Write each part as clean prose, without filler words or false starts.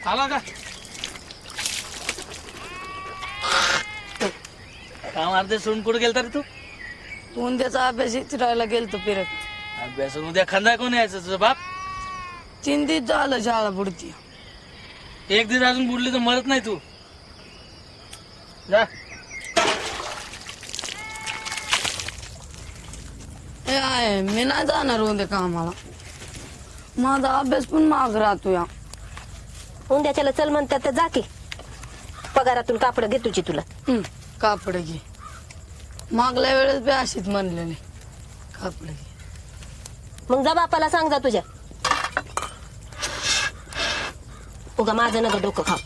आला का काम अर्धे सोडून कुठे गेलता रे तू? उद्याचा अभ्यास विचारायला गेलतो फिरत. अभ्यास उद्या खंदा कोण यायचं तुझं बाप? 3 दिवस झालं शाळा बुडती. एक दिवस अजून बुडली तर मरत नाही तू. जा आहे मी नाही जाणार उद्या कामाला. माझा अभ्यास पण माग राहतो या. उद्याच्याला चल म्हणतात तर जा की. पगारातून कापड घे तुझी तुला. कापड घे. मागल्या वेळेस बी अशीच म्हणलेले कापड घे. मग जा बापाला सांग जा तुझ्या. उगा माझं नका डोकं खाऊ.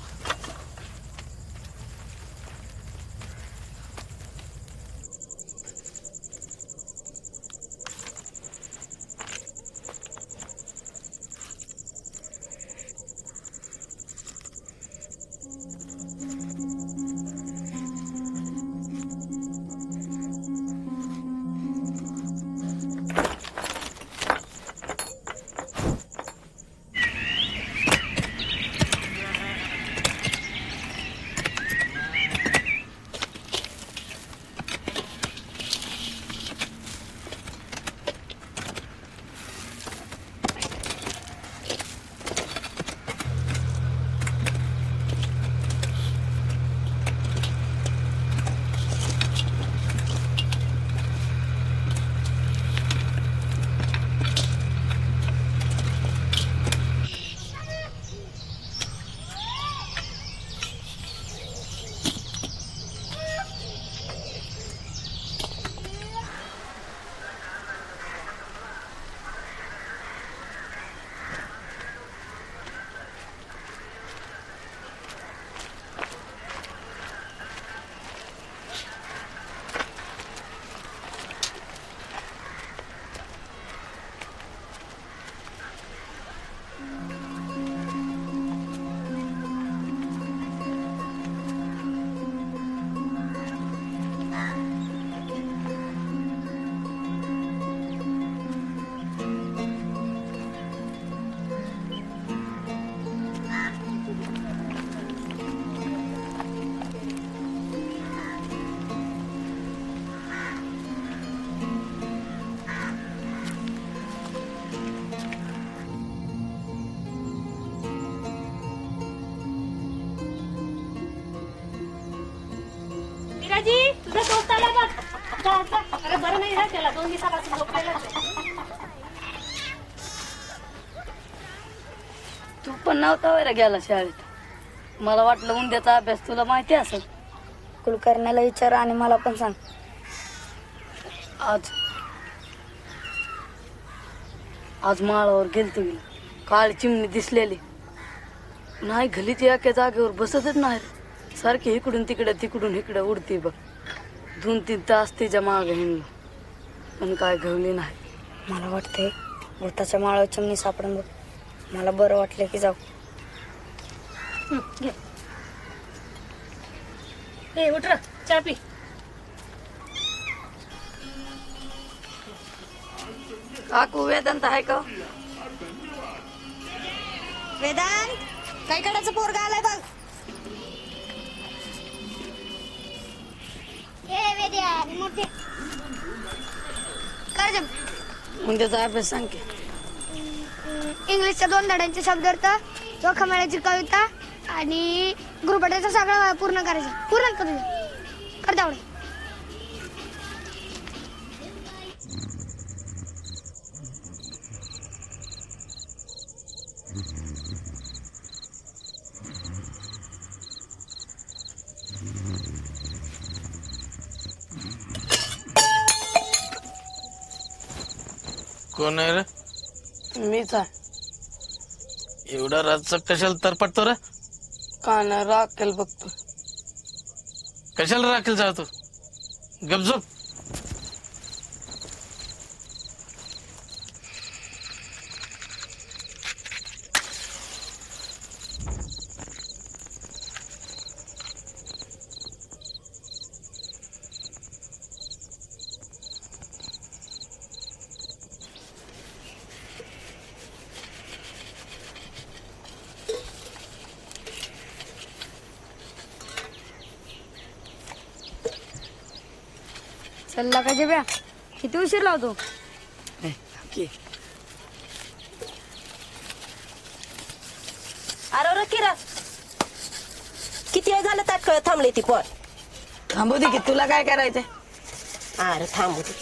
मेघाजी तुझा दोस्त आला बघ. जा, जा. अरे बरं नाही ना त्याला 2 दिवसापासून झोपलेला. तू पण नव्हता वैरा गेला शाळेत. मला वाटलं उद्याचा अभ्यास तुला माहिती असेल. कुलकर्ण्याला विचार आणि मला पण सांग. आज आज माळावर गेलतो गेलो. काळी चिमणी दिसलेली नाही. घलीची एका जागेवर बसतच नाही रे. सारखी इकडून तिकडे उडते बघ. 2-3 तास तिच्या मागे हिंडलो पण काय घवली नाही. मला वाटतंय भूताच्या माळावर चिमणी सापडून बघ. मला बरं वाटलं की जाऊ. घे. ए उठ रे, चहा पी. काकू वेदांत आहे का? वेदांत काय करायचं पोरगा आलाय बघ. उद्याचा अभ्यास सांग की. इंग्लिशच्या 2 धड्यांचे शब्दार्थ, जोखमाळ्याची कविता आणि गृहपाठाचा सगळा पूर्ण करायचा. पूर्ण करू कर तेवढं. कोण आहे रे? मीच आहे. एवढा रातचा कशाला तरपटतो रे? का नाही राखेल बघतो. कशाला राखेल जातो? गपझोप. चल्ला का जेव्या किती उशीर लावतो. अरे किरा किती वेळ झालं ताटकळ थांबले ती पण. थांबू दे की. तुला काय करायचंय? अरे थांबू दे.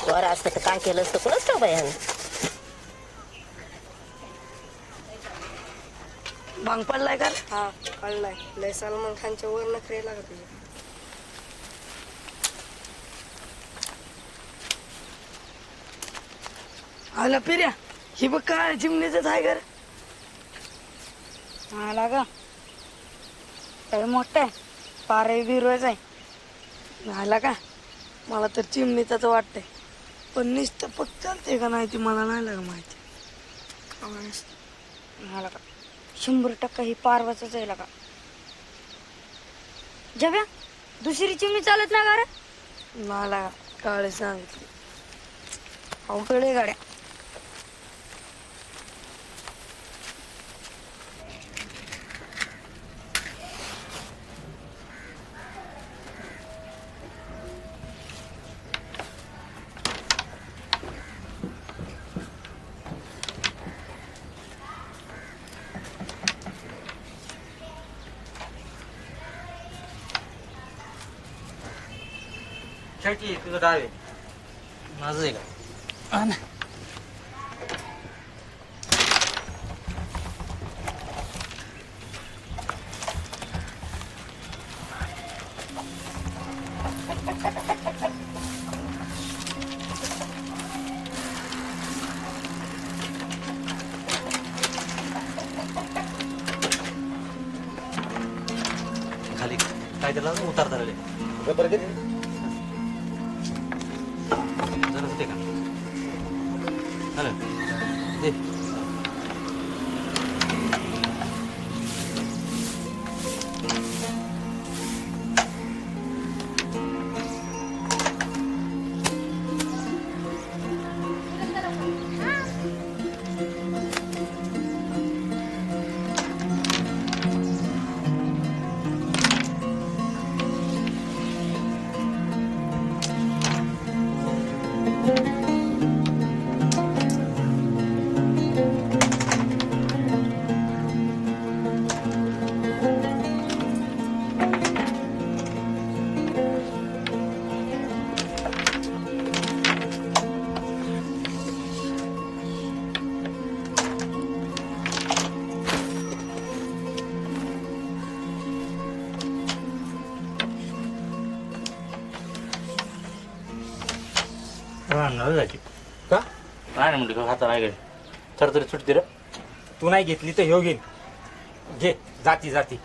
बरं असतं तर काय केलं असतं कोणच ठाऊक बाई. भांग पडलाय का? हा कळलाय. लय सलमान खानच्या वर नखरे लागत तुझे. आला पिर्या. ही बघ काय चिमणीच आहे घर. आला का लय मोठं आहे. पारे बिरवायचं आहे. आला का? मला तर चिमणीच वाटतंय पण नुसतं पक्क चालते का नाही ती मला नाही लाग माहिती. आला का 100% ही पारवाच आहे का. जेव्या दुसरी चिमणी चालत ना का रे. मला काळे सांगितले. अवघड आहे गाड्या. तुझं डाव आहे. माझं आहे का? हा ना. खाली काय त्याला उतारता आले. जरा होते का? हॅलो दे. जायची का काय नाही म्हणते हाता नाही गेली तर तरी सुटते रे. तू नाही घेतली तर ह्यो घेईन. घे जाती जाती.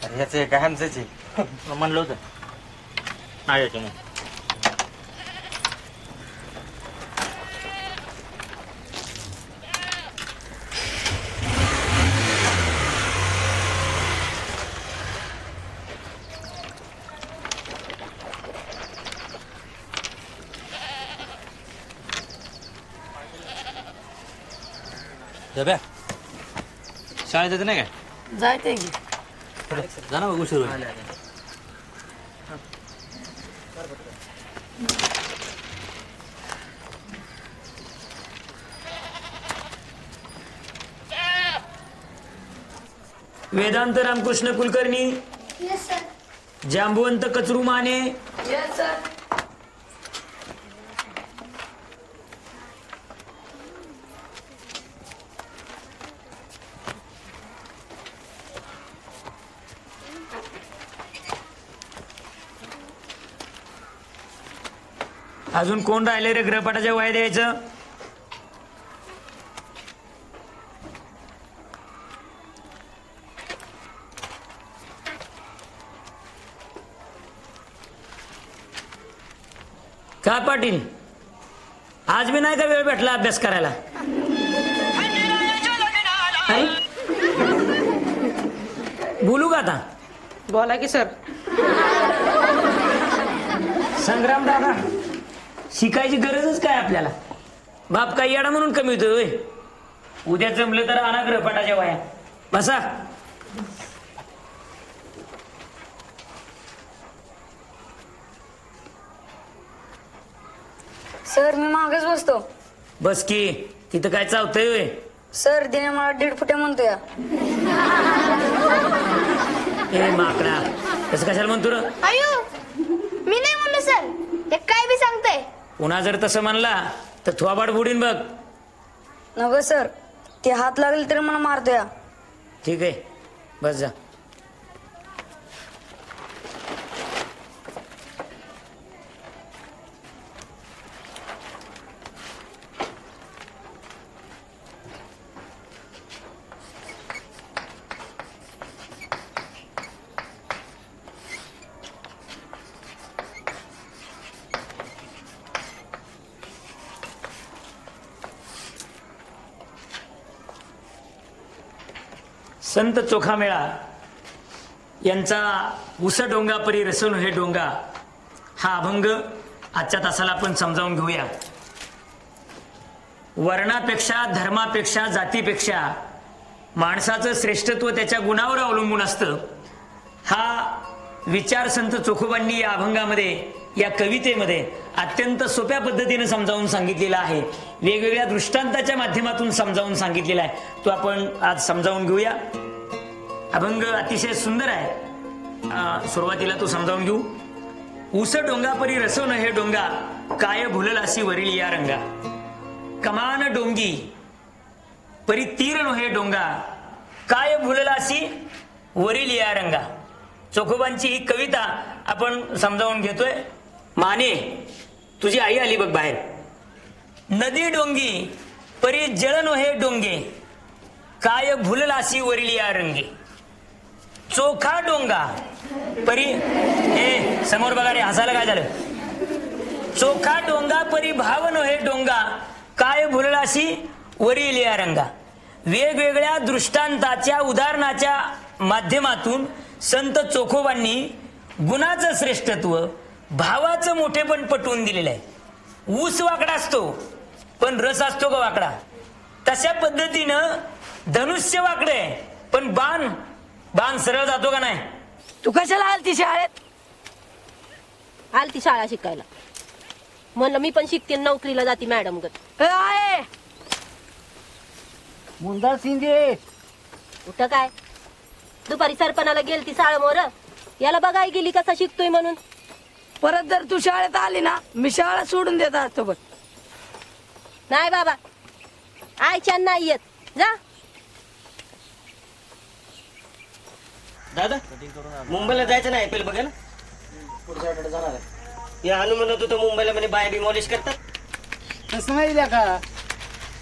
अरे ह्याचं काय आमचंच आहे. म्हणलं होतं नाही यायचं मग. शाळेत येते नाही काय जायचंय की जा ना उशीर होईल. Vedant Ramakrishna Kulkarni, yes sir. Jambuvant Kachru Mane, yes sir. अजून कोण राहिले रे गृहपाठाच्या वह्या द्यायचं? का पाटील, आज मी नाही का वेळ भेटला अभ्यास करायला? अरे? बोलू का आता? बोला की सर. संग्राम दादा, शिकायची गरजच काय आपल्याला? बाप काही येडा म्हणून कमी होतोय? उद्या जमलं तर आणा गृहपाठाच्या वह्या. बसा. सर मी मागच बसतो. बस की, तिथं काय चावतंय होय? सर दिने मला 1.5 फुट्या म्हणतोय. ए माकडा, कसं कशाला म्हणतो रे? अयो मी नाही म्हणलो सर. हे काय बी सांगतोय. पुन्हा जर तसं म्हणला तर थोबाड बुडीन बघ. नको सर, ते हात लागले तरी मला मारतोय. ठीक आहे, बस जा. संत चोखामेळा यांचा उस डोंगा परी रसवून हे डोंगा हा अभंग आजच्या तासाला आपण समजावून घेऊया. वर्णापेक्षा, धर्मापेक्षा, जातीपेक्षा माणसाचं श्रेष्ठत्व त्याच्या गुणावर अवलंबून असतं. हा विचार संत चोखोबांनी या अभंगामध्ये, या कवितेमध्ये अत्यंत सोप्या पद्धतीने समजावून सांगितलेला आहे. वेगवेगळ्या दृष्टांताच्या माध्यमातून समजावून सांगितलेला आहे. तो आपण आज समजावून घेऊया. अभंग अतिशय सुंदर आहे. सुरुवातीला तो समजावून घेऊ. उस डोंगा परी रसवण हे डोंगा, काय भुललासी वरील या रंगा. कमान डोंगी परी तीर हे डोंगा, काय भुललासी वरील या रंगा. चोखोबांची ही कविता आपण समजावून घेतोय. माने, तुझी आई आली बघ बाहेर. नदी डोंगी परी जळण हे डोंगे, काय भुललासी वरील या रंगे. चोखा डोंगा परी, ए समोर बघा रे, हसायला काय झालं? चोखा डोंगा परी भावन हे डोंगा, काय भुललासी वरील या रंगा. वेगवेगळ्या दृष्टांताच्या, उदाहरणाच्या माध्यमातून संत चोखोबांनी गुणाचं श्रेष्ठत्व, भावाचं मोठेपण पटवून दिलेलं आहे. ऊस वाकडा असतो पण रस असतो का वाकडा? तशा पद्धतीनं धनुष्य वाकडे पण बाण सरळ जातो का नाही? तू कशाला आलती शाळेत? आलती शाळा शिकायला. म्हणलं मी पण शिकते, नोकरीला जाते मॅडम गत. आहे मुंदार शिंदे. कुठं काय, दुपारी सरपणाला गेलती साळमोर. याला बघाय गेली कसा शिकतोय म्हणून. परत जर तू शाळेत आली ना, मी शाळा सोडून देत असतो बघ. नाही बाबा, आयच्या नाही येत. जा. दादा मुंबईला जायचं नाही आयपीएल बघायला पुढच्या आठवड्यात जाणार आहे. या अनु म्हणत होतं मुंबईला म्हणे बाय बी मॉलिश करतात. तसं नाही द्या का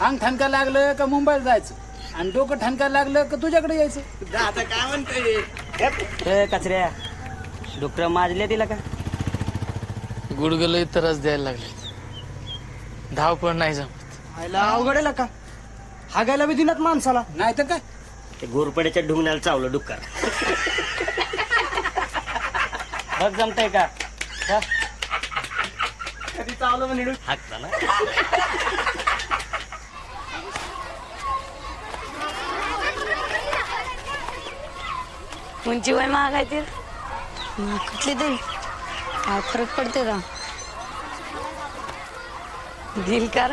अंग ठणका लागलं का मुंबईला जायचं आणि डोकं ठणका लागलं का तुझ्याकडे यायचं. दादा काय म्हणतोय कचऱ्या डुकर माजल्या तिला का गुडगेला त्रास द्यायला लागले. धावपळ नाही जमत. आयला अवघड आहे का हागायला बी दिनात माणसाला. नाही तर काय ते घोरपड्याच्या ढुंगणाला चावलं डुक्कर. बघ जमतंय का कधी चावलं म्हणे हाकता ना. उंची वय महागायची कुठली तरी काय फरक पडते का? दिल कर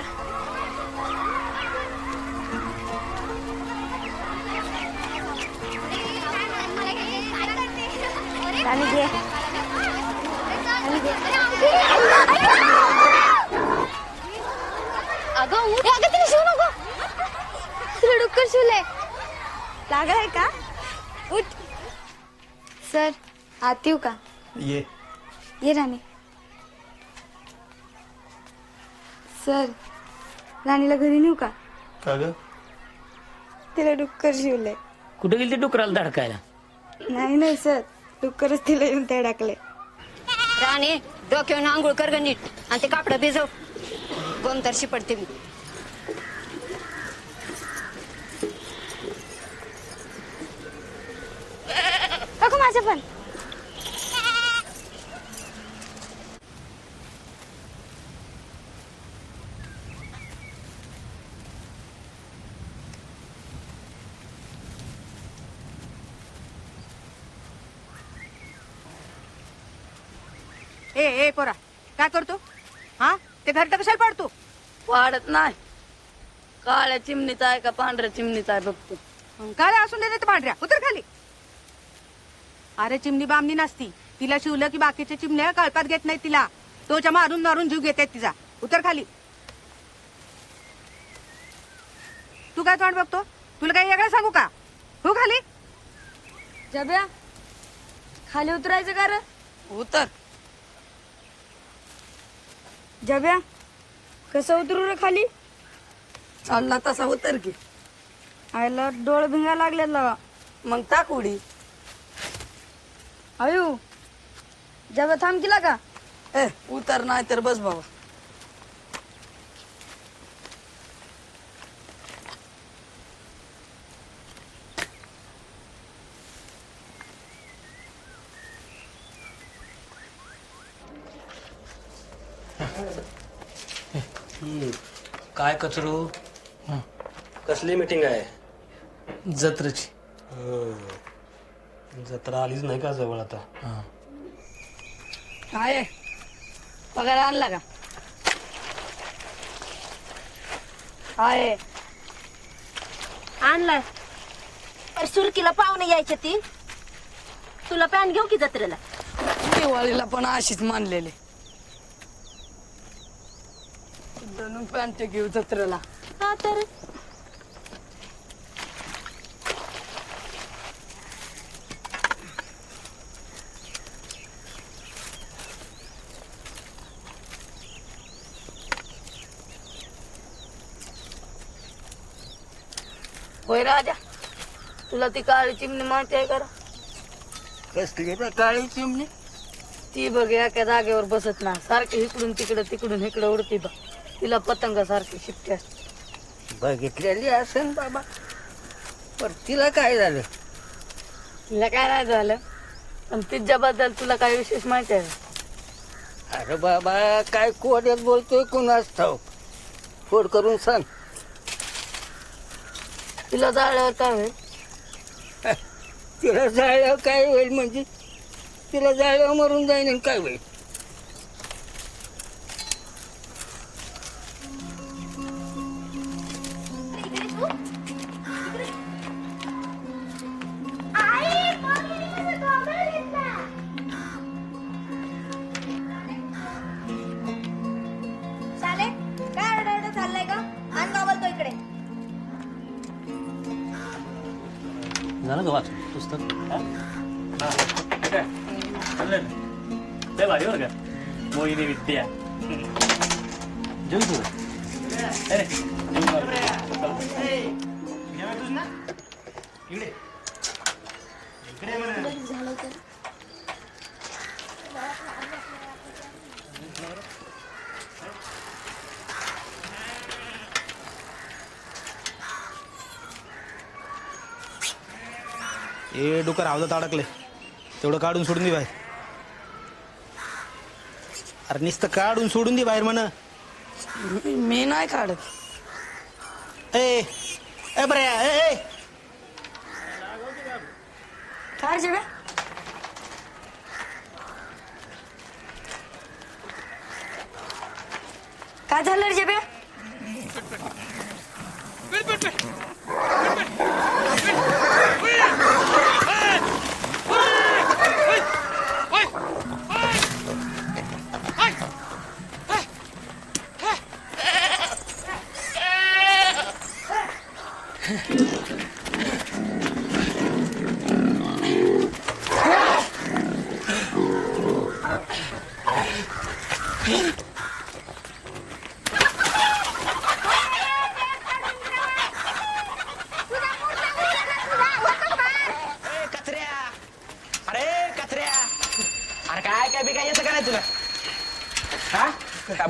अगं उठ. अगं तिला शिवू नको. तिला डुक्कर शिवलंय. लागलाय का? उठ. सर आत येऊ का? ये राणी. सर राणीला घरी नेऊ का? तिला डुक्कर शिवलंय. कुठे गेली ते डुकराला धडकायला? नाही सर डुक्करच तिला येऊन त्या टाकले. राणे डोक्यावर आंघोळ कर ग नीट आणि ते कापड भिजव. गोमतरशी पडते मी. काकू माझं पण. ए पोरा काय करतो? हा ते घरटं कशाला पाडतो? पाडत नाही. काळ्या चिमणीचा आहे का पांढऱ्या चिमणीचा आहे बघतो. काय असून दे ते पांढऱ्या. उतर खाली. अरे चिमणी बामणी नसती. तिला शिवलं की बाकीच्या चिमण्या कळपात घेत नाही तिला. तोच्या मारून मारून जीव घेतात तिचा. उतर खाली. तू काय तोंड बघतो? तुला काही वेगळं सांगू का? हो खाली. जब्या खाली उतरायचं का रे? उतर. जब्या कसं उतरू रे खाली? चालला तसा उतर की. आयला डोळ भिंगा लागल्यात लावा. मग टाक उडी. अयो जब्या थांब केला का? उतर नाही तर बस बाबा. काय कचरू कसली मीटिंग आहे? जत्रेची. जत्रा आलीच नाही का जवळ आता? काय आहे? पगार आणला का? काय आहे? आणलाय. अरे सुरकीला पाहुणे यायचे ती. तुला पॅन घेऊ की जत्रेला? दिवाळीला पण अशीच मानलेले. दोन पॅन्ट घेऊ जत्रेला. हा तर होय राजा, तुला ती काळी चिमणी माहिती आहे का? कसली काळी चिमणी? ती बघ एका जागेवर बसत ना, सारखी इकडून इकडं उडती बघ. तिला पतंगा सारखी शिट्टी असते. बघितलेली असेल बाबा, पण तिला काय झालं? तिला काय नाही झालं, पण तिच्याबद्दल तुला काय विशेष माहिती आहे? अरे बाबा काय कोड्यात बोलतोय कुणाच ठाऊक. फोड करून सांग. तिला जाळल्यावर काय होईल? तिला जाळल्यावर काय होईल म्हणजे? तिला जाळल्यावर मरून जाईन आणि काय होईल? झालं का वाचून पुस्तक? लय भारी बरं का मोहिनी विद्या जेव तू अरे इकडे इकडे म्हणा ए डोकर आवदात अडकले तेवढं काढून सोडून दे बाहेर. अरे नुसतं काढून सोडून दे बाहेर म्हण. मी नाही काढत. ए ए बरे ए काय जेव्हा काय झालं रे जेव्हा?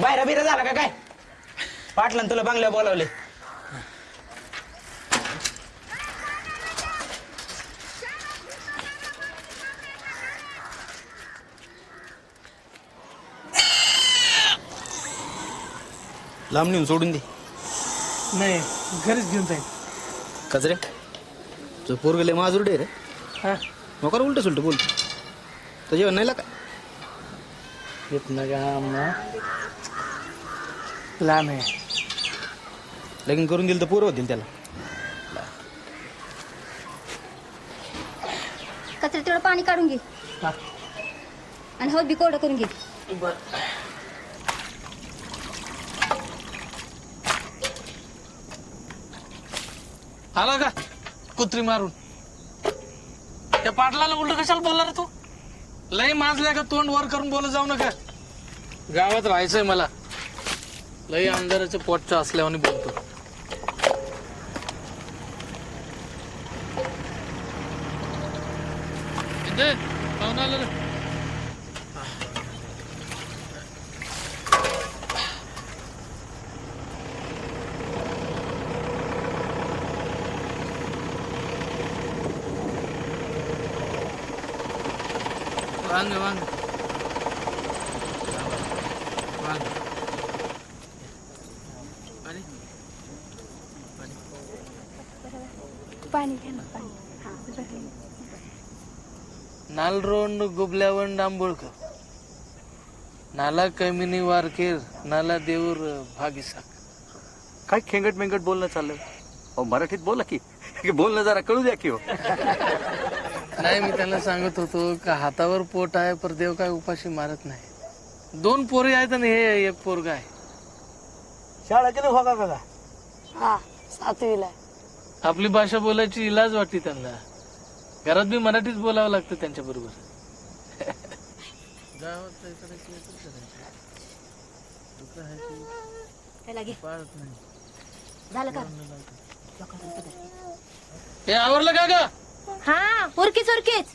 बाहेर बिरा झाला का काय? पाटलं तुला बांगल्यावर बोलावले. लांब नेऊन सोडून दे. नाही घरीच घेऊन जाईल. कचरे तू पोरगले माजुरडे रे. हा नोकर उलट सुलट बोल. तर जेवण नाही का येत ना का लहान आहे. लगीन करून दिलं तर पोरं होतील त्याला. कचरे तेवढं पाणी काढून घे हा. आणि हौद बी कोरडं करून घे. बर आला का कुत्री मारून? त्या पाटलाला उलट कशाला बोलला रे तू? लय माजल्या का तोंड वर करून बोलत जाऊ नका. गावात राहायचंय मला. लय आमदाराच्या पोटच्या असल्यावानी बोलतो. पाहुणा आलं रे. वांग वांग वांग पाणी घे ना पाणी. नालरोंड गुबल्यावन डांबोळकर नाला कमिनी वारकेर नाला देऊर भागीसाक. काय खेंगट मेंगट बोलणं चाललं? अहो मराठीत बोला की बोलणं जरा कळू द्या की हो. नाही मी त्यांना सांगत होतो का हातावर पोट आहे पर देव काय उपाशी मारत नाही. 2 पोरी आहेत आणि हे एक पोरगा आहे. शाळा किती होगा का? हा 7वीला. आपली भाषा बोलायची इलाज वाटते त्यांना. घरात बी मराठीच बोलावं लागतं त्यांच्या बरोबर. झालं का? हे आवरलं का ग? हा उरकीच उरकीच.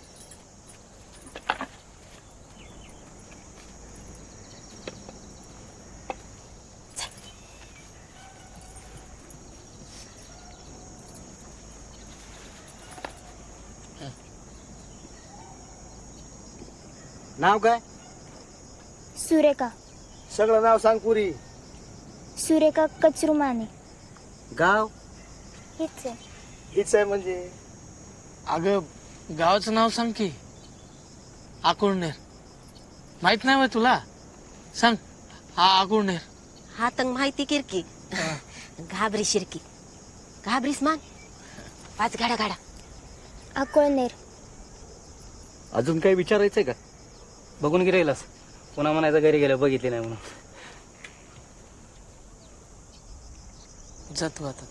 नाव काय? सुरेखा. सगळं नाव सांग पुरी. सुरेखा कचरुमाने. गाव हेच आहे. हीच आहे म्हणजे? अगं गावाचं नाव सांग की. आकुळनेर. माहित नाही तुला? सांग. हा आकुळनेर. हा तंग माहिती किरकी. घाबरी शिरकी. घाबरीस मान. 5 गाडा गाडा. अकोळनेर. अजून काही विचारायचंय का? बघून की राहिलास. पुन्हा म्हणायचं घरी गेलं बघितली नाही म्हणून. जातो आता.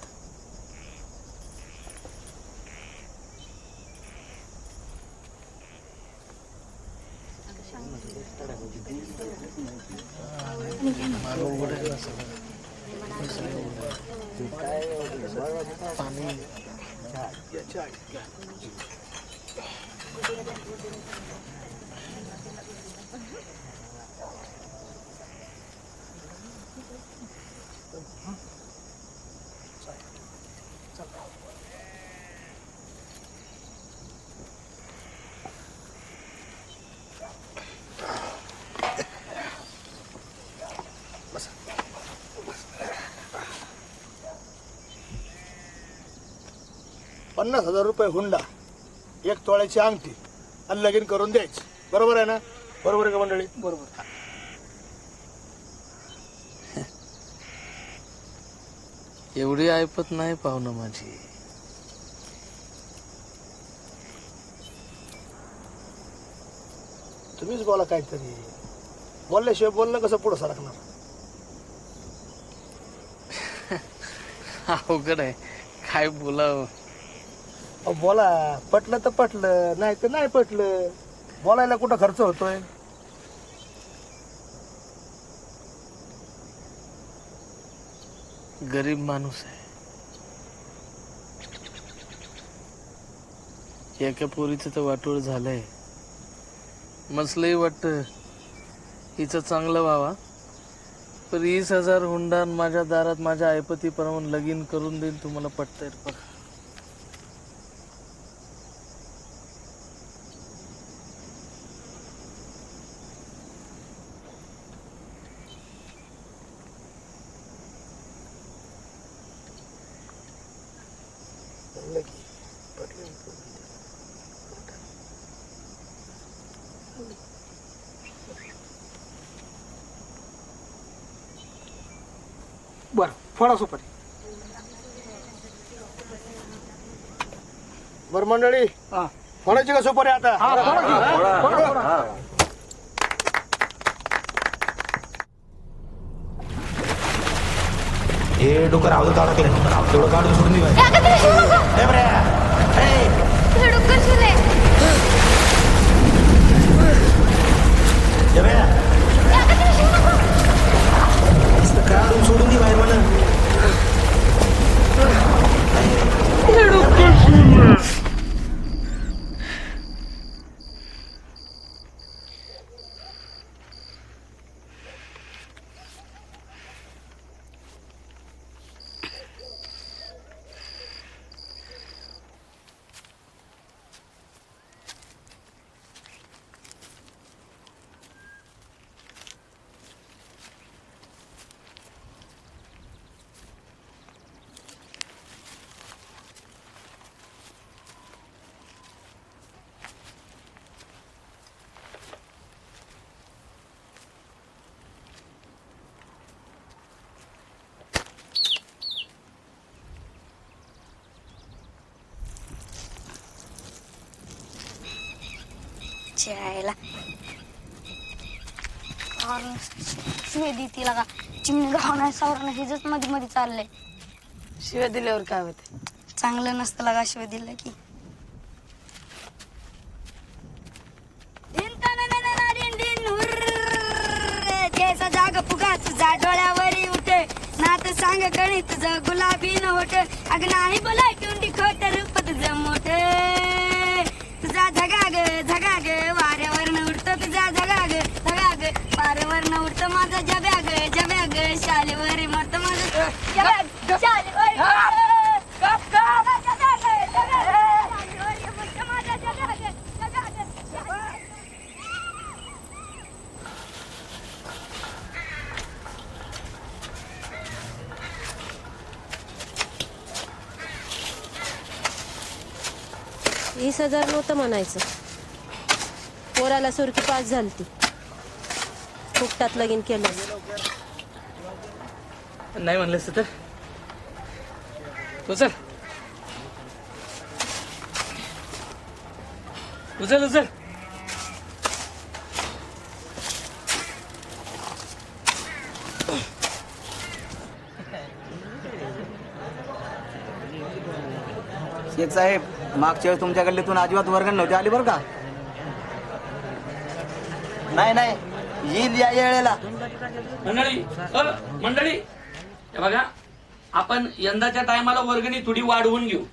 ₹50,000 हुंडा, 1 तोळ्याची अंगठी आणि लगीन करून द्यायची. बरोबर आहे ना? बरोबर आहे का मंडळी? बरोबर. एवढी ऐपत नाही पाहुणं माझी. तुम्हीच बोला काहीतरी. बोलल्याशिवाय बोलणं कसं पुढं सरकणार? अवघड आहे, काय बोलावं. बोला, पटलं तर पटलं, नाही तर नाही पटलं. बोलायला कुठं खर्च होतोय? गरीब माणूस आहे. एका पोरीचं तर वाटोळ झालंय. मसलंही वाटतं हिचं चांगलं व्हावा, पण 20,000 हुंडा माझ्या दारात माझ्या ऐपतीप्रमाणे लगीन करून देईन. तुम्हाला पटतंय बघा. बर, फोडा सुपारी. बर मंडळी, फोडायची का सुपारी आता? हे डोकर आवडत काढा केलं तेवढं काढून सोडून दे. काढून सोडून दे बाहेर म्हणा. जायला शिवाय देते लागा. चिमणी गाव नाही सावर नाही, हिजच मध्ये मध्ये चाललंय. शिव्या दिल्यावर काय होते? चांगलं नसतं लागा शिवाय दिलं की. त्याचा जाग फुगा तुझा डोळ्यावरी उठे, नात सांग कणी तुझं गुलाबी न होट. अग नाही बोलाय टुंडी खोट रूप तुझं मोठ. तुझा झगाग झगाग वाऱ्यावर उडत, तुझा झगाग झगाग वाऱ्यावर उडत. माझा जब्याग जब्याग शालेवर मरत. माझं जब्याग शालेवर वीस 20,000 नव्हतं म्हणायचं. पोराला सुरकी पास झालती, फुकटात लगीन केलं. नाही म्हणलंस तर उचल उचल उचल. शेख साहेब, मागच्या वेळेस तुमच्या गल्लीतून अजिबात वर्गण नव्हती आली बरं का? नाही नाही, येईल या वेळेला. मंडळी मंडळी, हे बघा, आपण यंदाच्या टायमाला वर्गणी थोडी वाढवून घेऊ,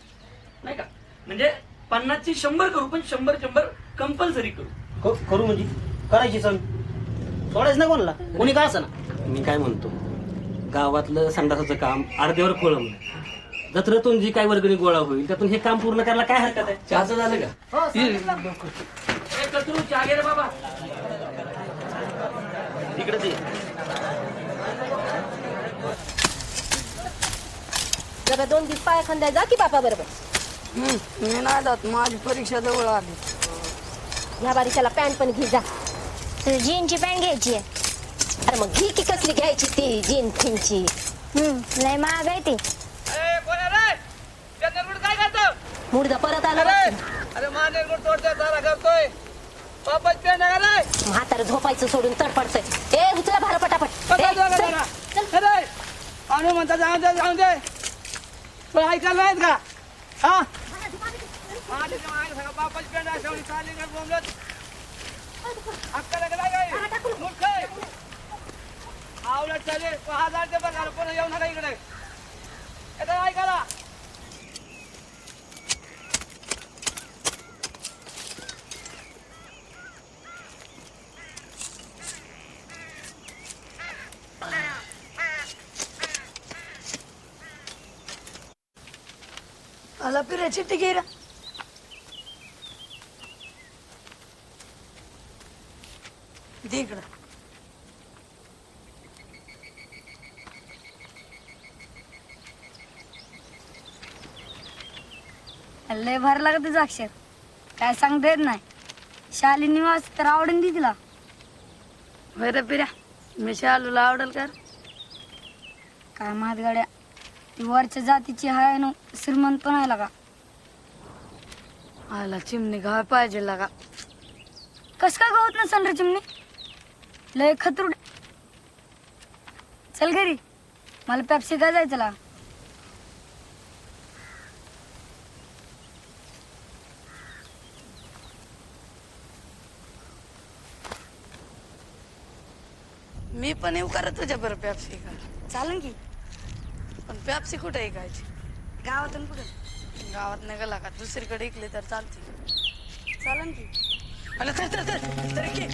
नाही का? म्हणजे 50ची 100 करू, पण 100 कंपल्सरी करू. करू म्हणजे करायची सण सोडायच ना कोणाला, कोणी का असं ना. मी काय म्हणतो, गावातलं संडासाचं काम अर्ध्यावर खोळंबलं, जत्रेतून जी काय वर्गणी गोळा होईल त्यातून हे काम पूर्ण करायला काय हरकत आहे? चहाचं झालं का? कचरू चहा घे रे बाबा. इकडे ते जरा 2 दिवस पाया खांद्या जा की बापा बरोबर. मी नाही जात, माझी परीक्षा जवळ आली. ह्या बारीच्याला पॅन्ट पण घे जा. तर जीनची पॅन्ट घ्यायची आहे. अरे मग घी की कसली घ्यायची ती जीन फिनची. लय महाग आहे ती. मुर्दा परत आला. अरे माने तोडतोय तारा करतोय पापाच पेन आलाय. म्हातारं झोपायचं सोडून तडपडतंय. ए उचला भार पटापट. अनु म्हणता जाऊन दे जाऊन दे, पण ऐकायला नाहीत का? हा बापाच पेन आहे चालली का बोंबलत अक्काला गेला काय मूर्ख आहे. आवडत चालेल 1000 ते बघा पुन्हा येऊ नका इकडे. येतं ऐकायला. आला पिऱ्या चिट्टी घे रे. दे इकडं. लय भारी लागत तुझं अक्षर, काय सांगता येत नाही. शालिनी वाच तर आवडेल ती तिला. होय रे पिऱ्या, मी शालूला आवडेल का? काय माहित गाड्या, ती वरच्या जातीची हाय न श्रीमंत पण आहे लागा. आला चिमणी घाय पाहिजे लागा. कस काय गवत नसल रे चिमणी, लय खतरूड. चल घरी, मला पेप्सी काय जायचं लागा. मी पण येऊ करा तुझ्या बरं पेप्सी का? चालन की, पण पेप्सी कुठे ऐकायची? गावातून कुठे? गावात नाही गेला का, दुसरीकडे ऐकले तर चालते. चालन की. अरे तर घे.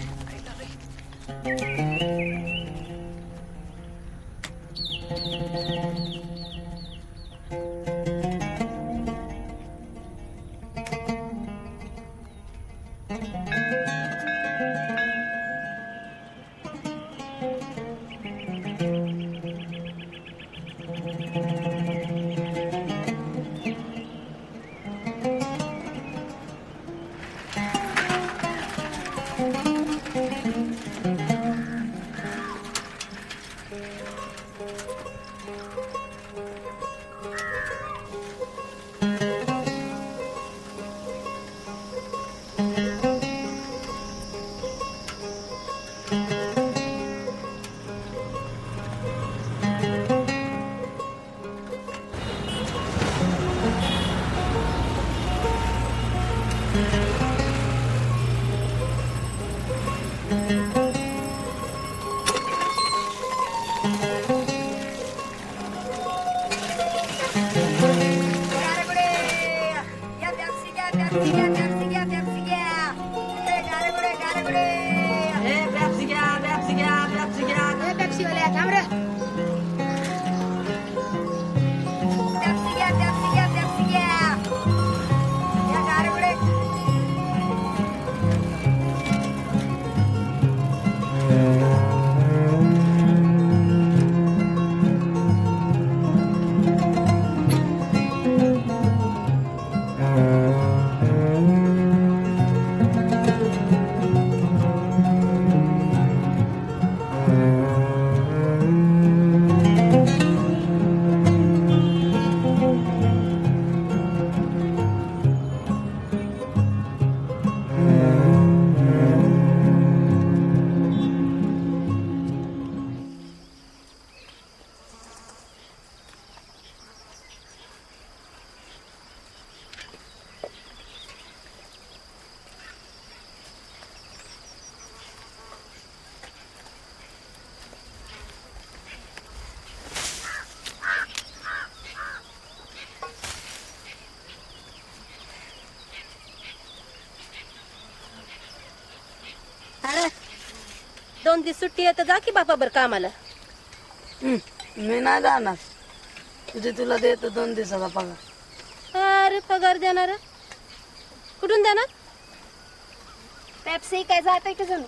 2 दिवस सुट्टी आहे तर जा की बापा बरं कामाला. मी नाही जाणार. तुला देतो 2 दिवसाचा पगार. अरे पगार देणार कुठून देणार? पेप्सी काय जात की जणू.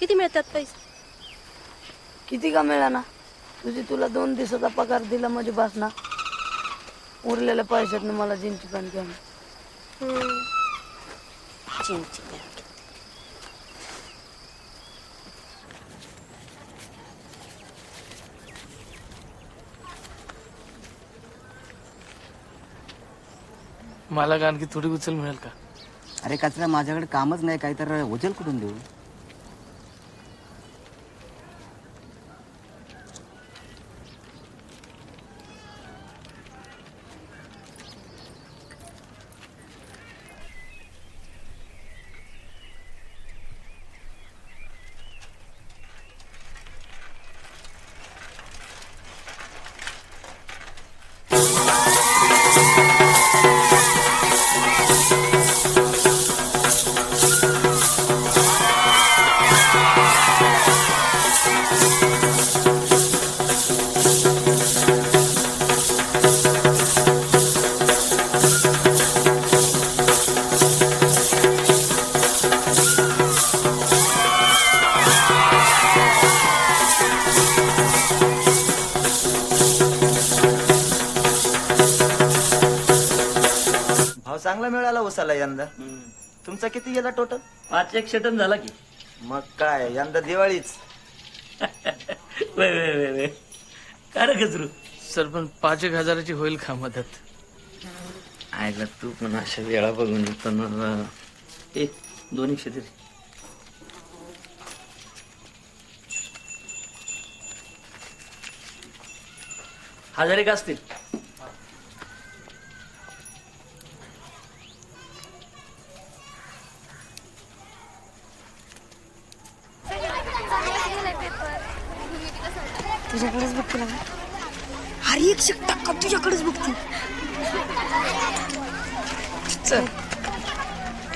किती मिळतात पैसे? किती का मिळाना? तुला 2 दिवसाचा पगार दिला म्हणजे बस ना. उरलेल्या पैशातनं मला जीन्सची पॅन्ट घ्या. जीन्सची पॅन्ट. मला आणखी थोडी उचल मिळेल का? अरे कचरा माझ्याकडे कामच नाही, काही तर उचल कुठून देऊ? चांगला मिळाला उसाला यंदा. तुमचा किती गेला टोटल? 500 टन झाला की. मग काय यंदा दिवाळीच. काय रे गजरू? सरपंच 5,000 होईल का मदत? ऐकलं तू पण अशा वेळा बघून पण 200 तरी. हजार एक असतील. तुझ्याकडेच बघते ना. अरे 100% तुझ्याकडेच बघते. चल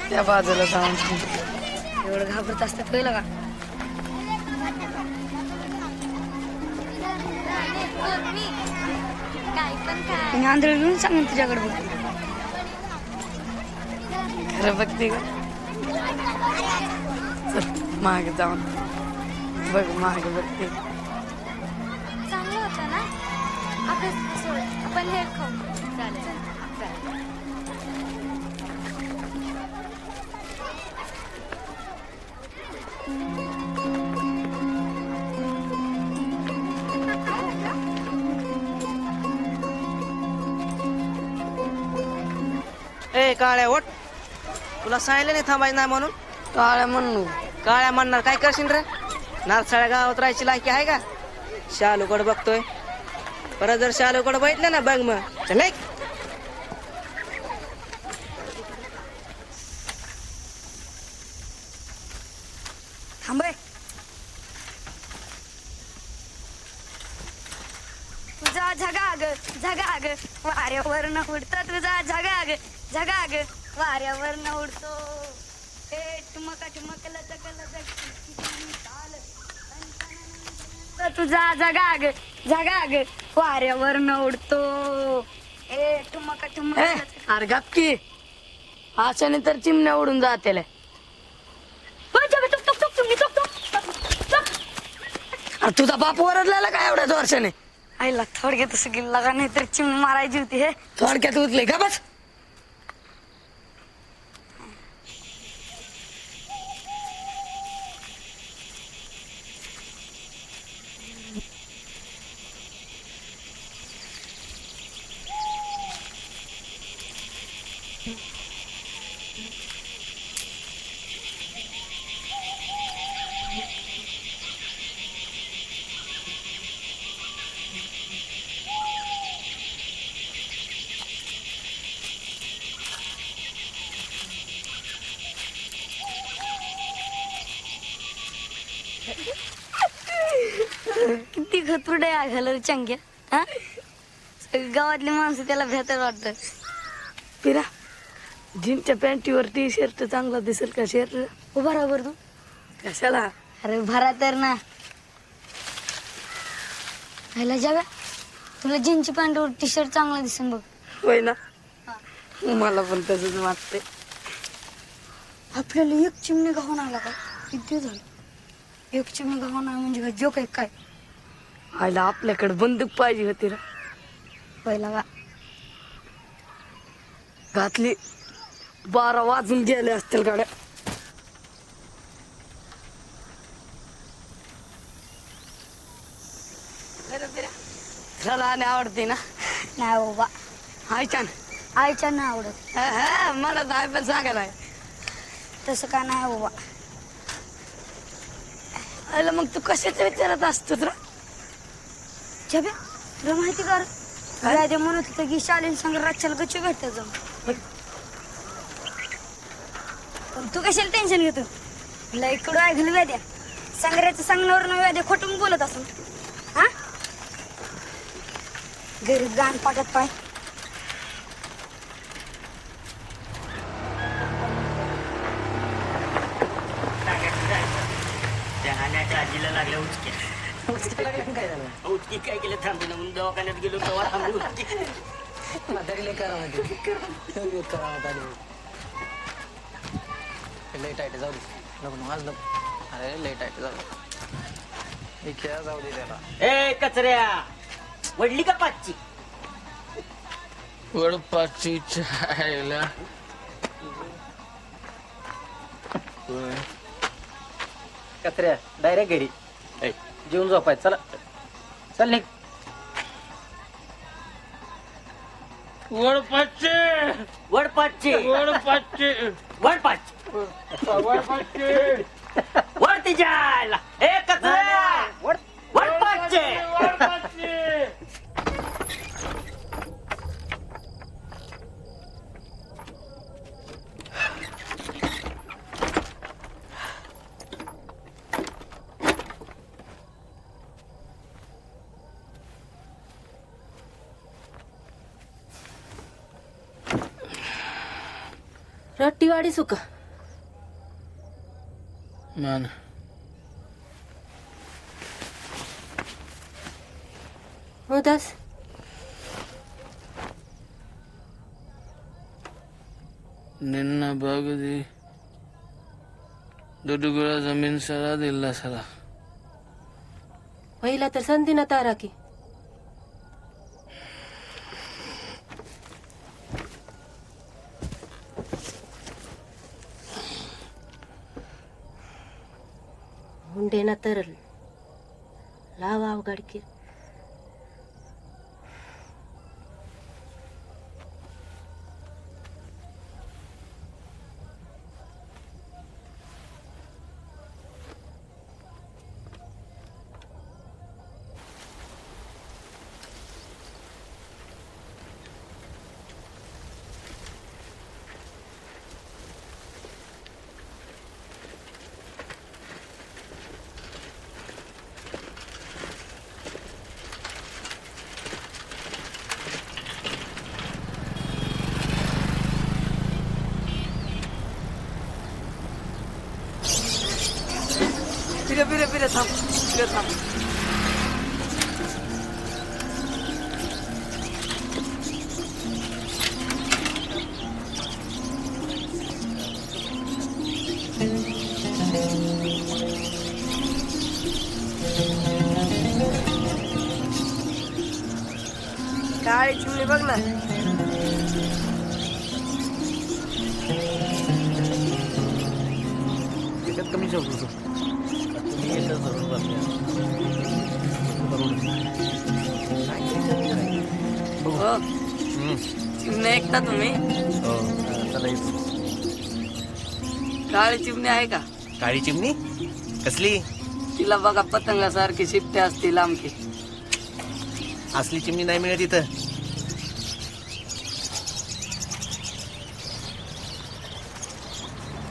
त्या बाजूला जाऊन. एवढं घाबरत असतात पहिलं का? मी आंधळ घेऊन सांगून तुझ्याकडे बघते. खरं बघते का? चल मागे जाऊन बघ. मागे बघते. चांगलं होतं ना. आपण हे खाऊ. चालेल. ए काळ्या ओट, तुला सांगितलं नाही थांबायचं नाही म्हणून. काळ्या म्हणू. काळ्या म्हणणार काय करशील रे? नारसाळ्या गावात राहायची लायकी आहे का? शालूकडे बघतोय. परत जर शालूकडे बघितलं ना बघ मग. चल थांबय. तुझा झगाग झगाग वाऱ्यावर न उडतो. तुझा झगाग झगाग वाऱ्यावर न उडतो. टुमका टुमक लचक लचक. तुझा झगाग झगाग वाऱ्यावर न उडतो. टुमका टुमक. अरे गपकी. अशाने तर चिमण्या उडून जाते. अरे तुझा बाप वरडलेला काय एवढ्याच वर्षाने? आईला थोडक्यात सगळी लगा नाही तर चिमणी मारायची होती. हे थोडक्यात उचले का बस. किती खतुडे घालर चंग्या. हा गावातली माणसं त्याला भेटत वाटत. पिरा जीनच्या पॅन्टीवर टी शर्ट चांगला दिसेल का? शर्ट उभा राहा बरं तू. कशाला? अरे भरा तर ना. ह्याला जगा तुला जीन्सची पॅन्ट वर टी शर्ट चांगला दिसेल बघ. होय ना, मला पण तसंच वाटतंय. आपल्याला एक चिमणी गव्हाण आला का? किती झालं? एक चिमणी गव्हाण आहे म्हणजे काय जोक आहे काय? आयला आपल्याकडे बंदूक पाहिजे होती ना. पहिला का घातली 12 वाजून गेले असतील गाड्या. चला आणि आवडते ना? नाही बाबा. आयच्या आईच्या नाही आवडत. मला तर आय पण सांगायला आहे. तसं काय नाही बाबा. आयला मग तू कशाच विचारत असतो तुला? छब्या तुला माहिती का राजा म्हणत होतं की शालीन संग रातच्याला गच्ची भेटतात जाऊन. तू कशाला टेन्शन घेतो? तुला इकडं ऐकलं व्याद्या संग्रहाचं सांगण्यावर न व्याद्या खोटून बोलत असं. हा गरीब गाण पाठत पाय. आजीला लागल्या उचक्या काय झालं? उचकी काय केलं थांबे ना म्हणून दवाखान्यात गेलो तेव्हा थांबली उचकी. लई टाईट जाऊ दे. नको आज नको. अरे लई टाईट जाऊ दे. खेळा जाऊ दे त्याला. ए कचऱ्या वडली का पाचची? वडपाची चायला कचऱ्या डायरेक्ट घरी जेवून झोपाय. चला चल निघ. वडपाचे वडपाचचे वडपाचे वडपाच वडपाचे वड तिच्या ए कचऱ्या वडपाचचे वडपाचे. रट्टीवाडी सुका मान उदास ನಿನ್ನ ಬಾಗದಿ ದುಡ್ಡುಗಳ ಜಮೀನ್ ಸಲ ಸಲ पहिला तर संधीना तारा की हुंडेना तर लावा अवघडकी फिरे थांब फिरे थांब. काळी चिमणी बघ ना. त्याच्यात कमी शकतो चिमणी ऐकता तुम्ही? काळी चिमणी आहे का? काळी चिमणी कसली? तिला बघा पतंगासारखी शिट्टे असतील लांबकी. असली चिमणी नाही मिळत इथं.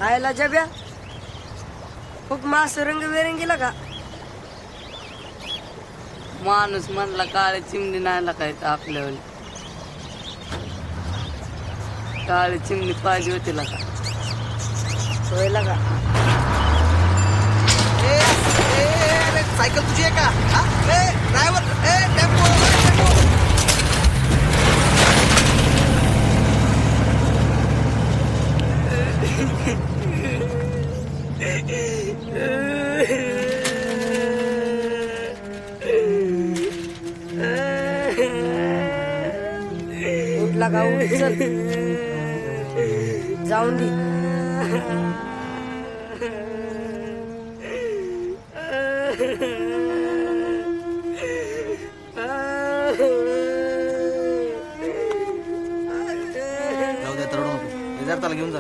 आयला जब्या खूप मास रंगबेरंगीला का? माणूस म्हणला काळी चिमणी नाही काय आपल्या वेळी. काळी चिमणी पाहिजे होती का? होय का? अरे सायकल तुझी आहे का? ड्रायव्हर टेम्पो उठला का उठ चल जाऊन दे जाऊ द्या तरडू नको हे जर त्याला घेऊन जा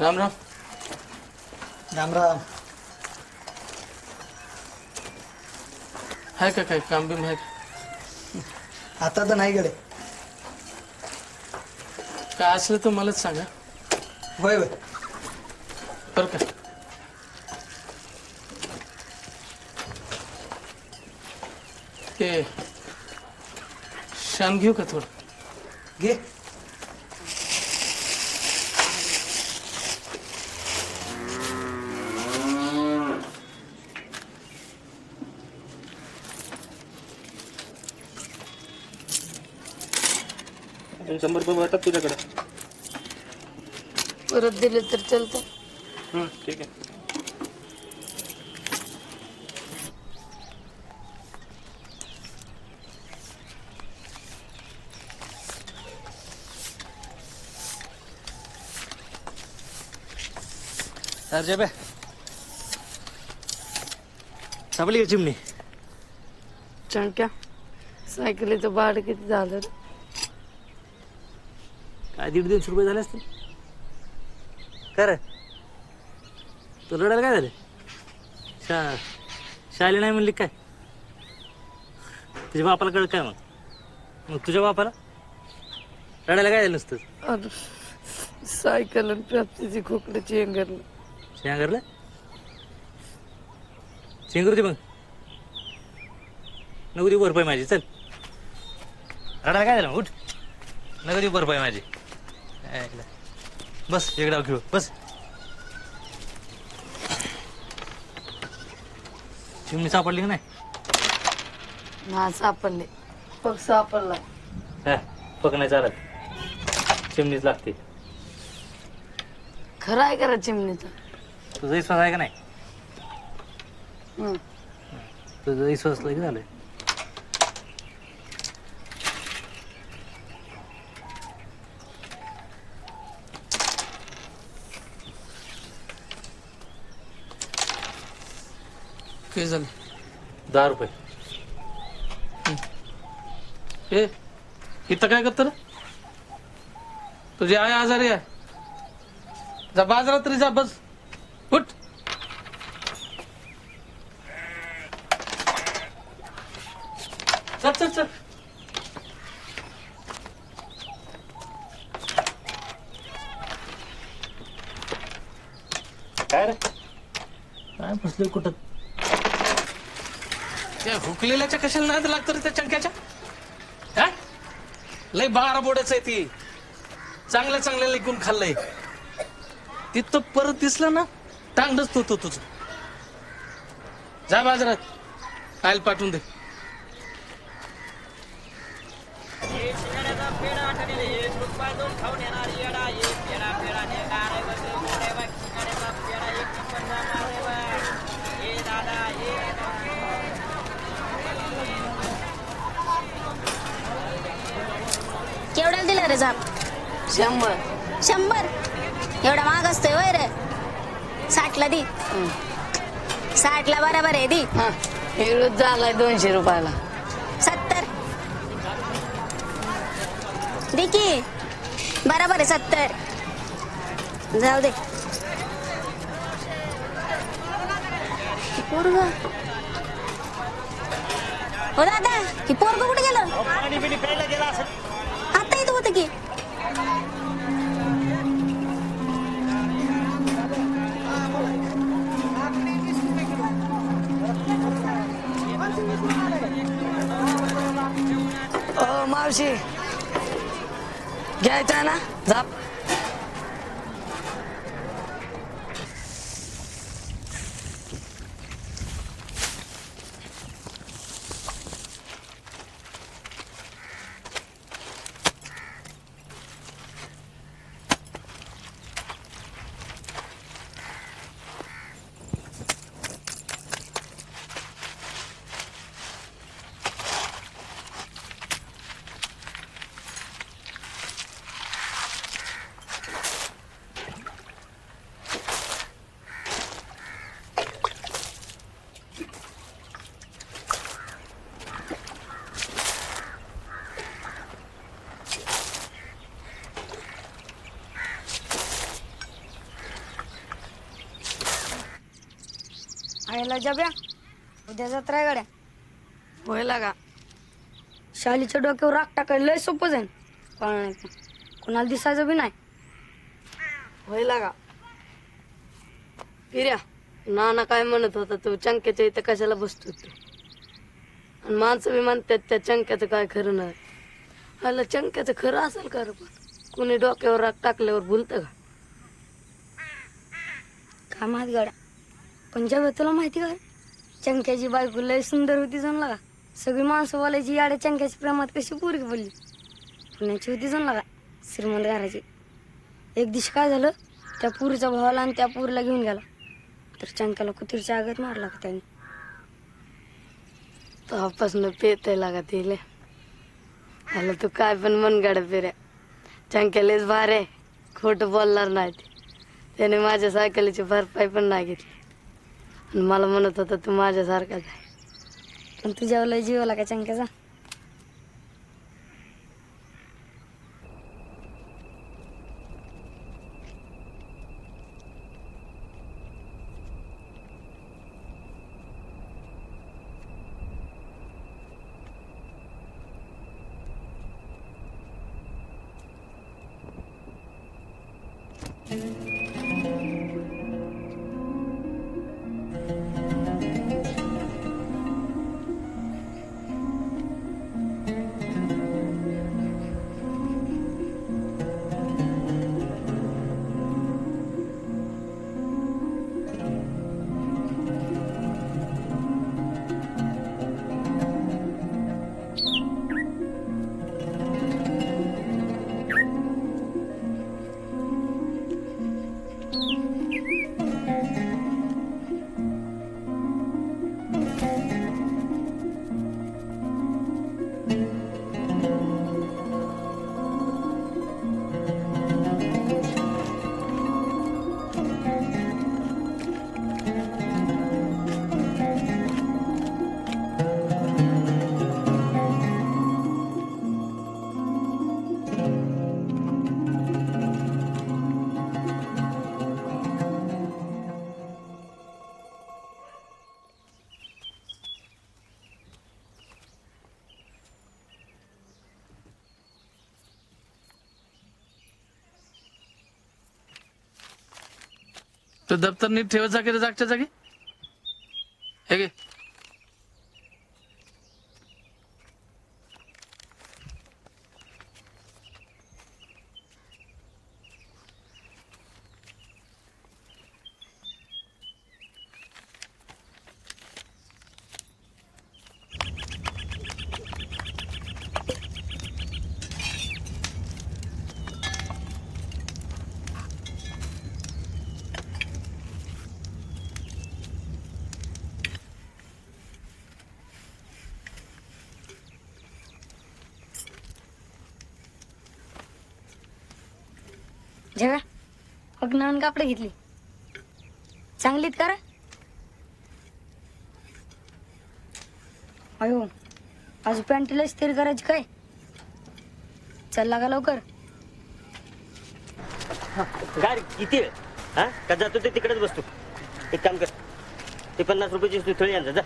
राम राम राम राम आहे का काय काम बिम आहे का? आता तर नाही गडे काय असलं तर मलाच सांगा. होय होय बरं का? ते शान घेऊ का थोडं? घे $100 तुझ्याकडे. परत दिले तर चालतं. ठीक आहे. अर्जय सापडली का चिमणी? चंक्या सायकलीचं भाडं किती झालं रे? काय 150 रुपये झाले असतील. काय रे तू रडायला काय झालं? शाली नाही म्हणली काय? तुझ्या बापाला कळत काय मग तुझ्या बापाला रडायला काय झालं नसतं? अरे सायकल आणि प्राप्तीची खोकडी चेंगरलं. शेंगरलं शेंगुरती मग नको ती भरपाई माझी. चल रडायला काय झालं? उठ नको ती भरपाई माझी. बस एक डाव खेळू बस. चिमणी सापडली का नाही? ना सापडले पग सापडला. पक नाही चालत चिमणीच लागते. खरं आहे करा चिमणीचं? तुझा विश्वास आहे का नाही? हं. तुझा विश्वास लई झालंय. काय झालं? 10 रुपये. ए इथं काय करत रे? तुझी आई आजारी आहे. जा बाजारात तरी जा. बस उठ. चल चल चल. काय रे काय बसले कुठं? त्या हुकलेल्याच्या कशाला नाद लागतं रे त्या चंक्याच्या? हा लय 12 बोड्याच आहे ती. चांगल्या चांगल्या लिकून खाल्लंय. तिथं परत दिसलं ना टांगडच तो तुझं. जा बाजारात फाईल पाठवून दे. केवढ्याला दिलं रे झाप? 100. 100? एवढा महाग असतोय वय रे? 60ला दी. 60ला बरोबर आहे दी. हिरोच झालाय 200 रुपयाला. 70 दे की. बरोबर आहे 70. जाऊ दे. पोरग हो दादा, ही पोरग कुठे गेलं? आता इथं होतं की. मावशी घ्यायचा ना झाप. आयला जब्या उद्या जत्रा आहे गड्या. व्हायला का शालीच्या डोक्यावर राग टाकायला लय सोपं जाईल. पण कुणाला दिसायचं बी नाही. व्हायला का किर्या नाना काय म्हणत होता तू चंक्याच्या इथं कशाला बसतो तू. आणि माणसं बी म्हणतात त्या चंक्याचं काय खरं नाही. ह्याला चंक्याचं खरं असेल का रे? पण कुणी डोक्यावर राग टाकल्यावर भुलतं का? काय माहित गड्या. पण जब्या तुला माहिती का चंक्याची बायको लय सुंदर होती जणला का. सगळी माणसं बोलायची याड्या चंक्याच्या प्रेमात कशी पोरगी बोलली. पुण्याची होती जणला का श्रीमंत घराची. एक दिवशी काय झालं, त्या पुरीच्या भावाला आणि त्या पुरीला घेऊन गेला. तर चंक्याला कुत्रीच्या आगत मारला का त्याने. तेव्हापासून पेत लागा तिले. आला तू काय पण मन गाड्या फिऱ्या. चंक्यालेच भारे खोटं बोलणार नाही ते. त्याने माझ्या सायकलीची भरपाई पण नाही घेतली. आणि मला म्हणत होता तू माझ्यासारखाच आहे. पण तुझ्यावर लय जीव आला का चंक्याचा. तो दप्तर नीट ठेवत जा की जागच्या जागी. हे घे. जेव्हा मग नवीन कापडे घेतली चांगलीत का रे? अयो आज पॅन्टीला इस्त्री करायची काय? चल लागा लवकर. गाडी किती वेळ हा का जातो ते तिकडेच बसतो. एक काम कर ते 50 रुपयाची थळी आणजा जा.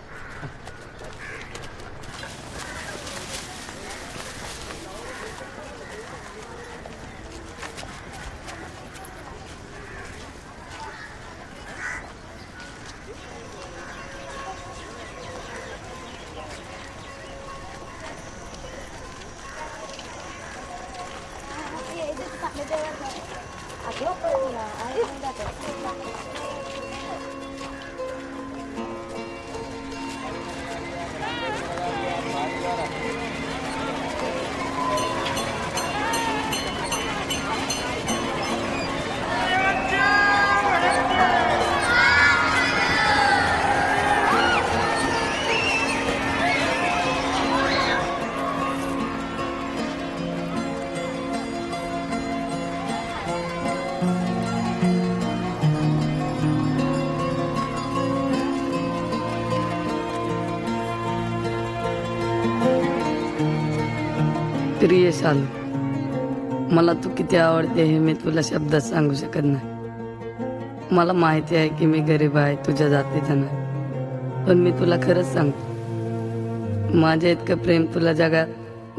प्रिय शालू, मला तू किती आवडते हे मी तुला शब्दात सांगू शकत नाही. मला माहिती आहे की मी गरीब आहे, तुझ्या जातीचा नाही, पण मी तुला खरंच सांगतो माझ्या इतकं प्रेम तुला जगात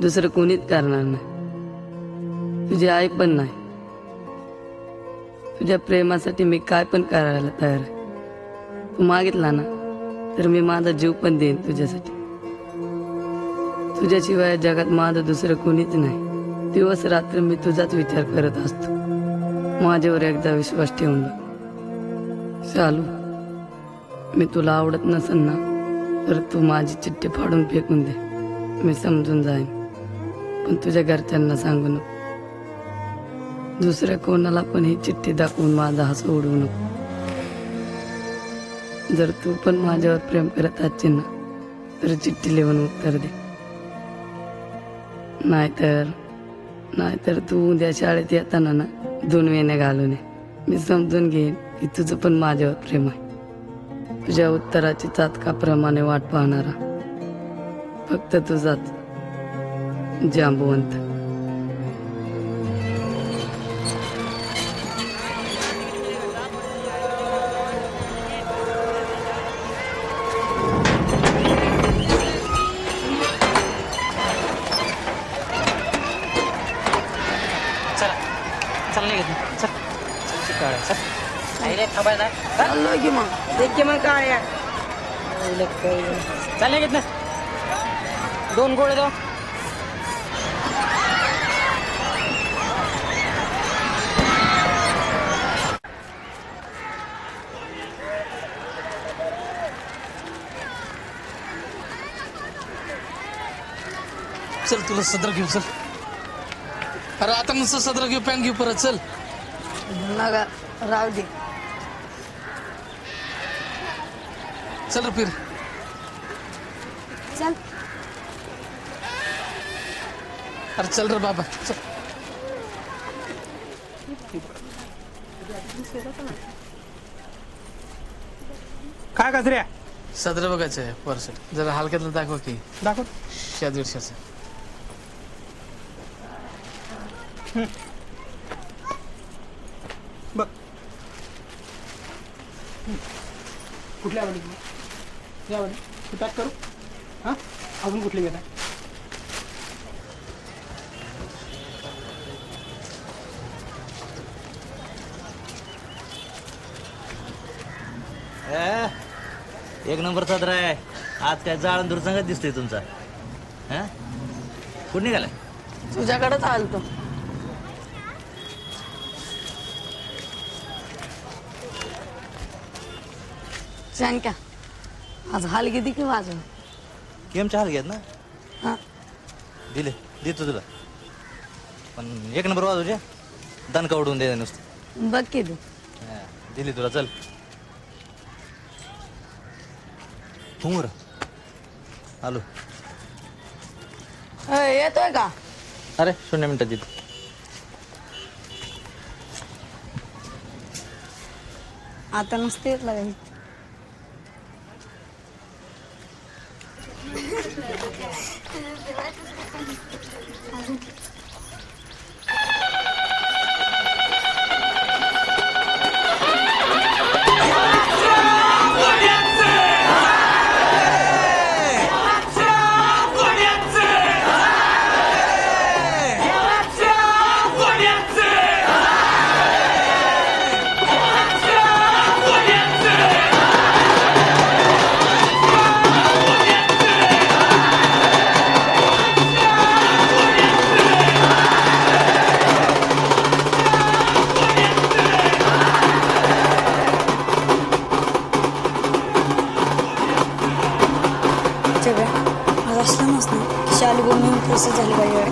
दुसरं कोणीच करणार नाही. तुझी आई पण नाही. तुझ्या प्रेमासाठी मी काय पण करायला तयार आहे. तू मागितला ना तर मी माझा जीव पण देईन तुझ्यासाठी. तुझ्याशिवाय जगात माझं दुसरं कोणीच नाही. दिवस रात्र मी तुझाच विचार करत असतो. माझ्यावर एकदा विश्वास ठेवून बघ शालू. मी तुला आवडत नसेल ना तर तू माझी चिठ्ठी फाडून फेकून दे. मी समजून जाईन, पण तुझ्या घरच्यांना सांगू नको. दुसऱ्या कोणाला पण ही चिठ्ठी दाखवून माझा हसू उडवू नको. जर तू पण माझ्यावर प्रेम करत असशील ना तर चिठ्ठी लिहून उत्तर दे. नाहीतर तू उद्या शाळेत येताना ना 2 वेण्या घालून ये. मी समजून घेईन की तुझं पण माझ्यावर प्रेम आहे. तुझ्या उत्तराची चातकाप्रमाणे वाट पाहणारा फक्त तुझाच जांबुवंत. चाललोय की मग देख की मग काय चालले घेत ना 2 गोळे दो. चल तुला सदर घेऊ. चल अरे आता नुसतं सदर घेऊ, पॅन्ट घेऊ परत. चल नका राहू दे. चल रे फिर. चल अरे चल रे बाबा चल. काय गजऱ्या सदर बघायचं आहे परसेट. जरा हलक्यातलं दाखवा की. दाखव. 100-150. बघ कुठल्या आवडी यावडी तू पॅक करू. हां अजून कुठली घेत आहे? एक नंबर सदर आहे. आज काय जाळण दूर चांगला दिसतोय तुमचा. हा कुठं निघालाय? तुझ्याकडेच आलतो. शंक्या आज हाल किती की माझं केमच्या हाल घेत ना. हा देतो तुला, पण 1 नंबर वाजवच्या दणका उडवून द्यायचं नुसतं. बघ की तू. दिली तुला. चल हुमर आलो. येतोय का? अरे 0 मिनिटात येतो. आता नसते येत लागायचं. आज असलं नसतं की शालू बोलून प्रसिद्ध झाली पाहिजे.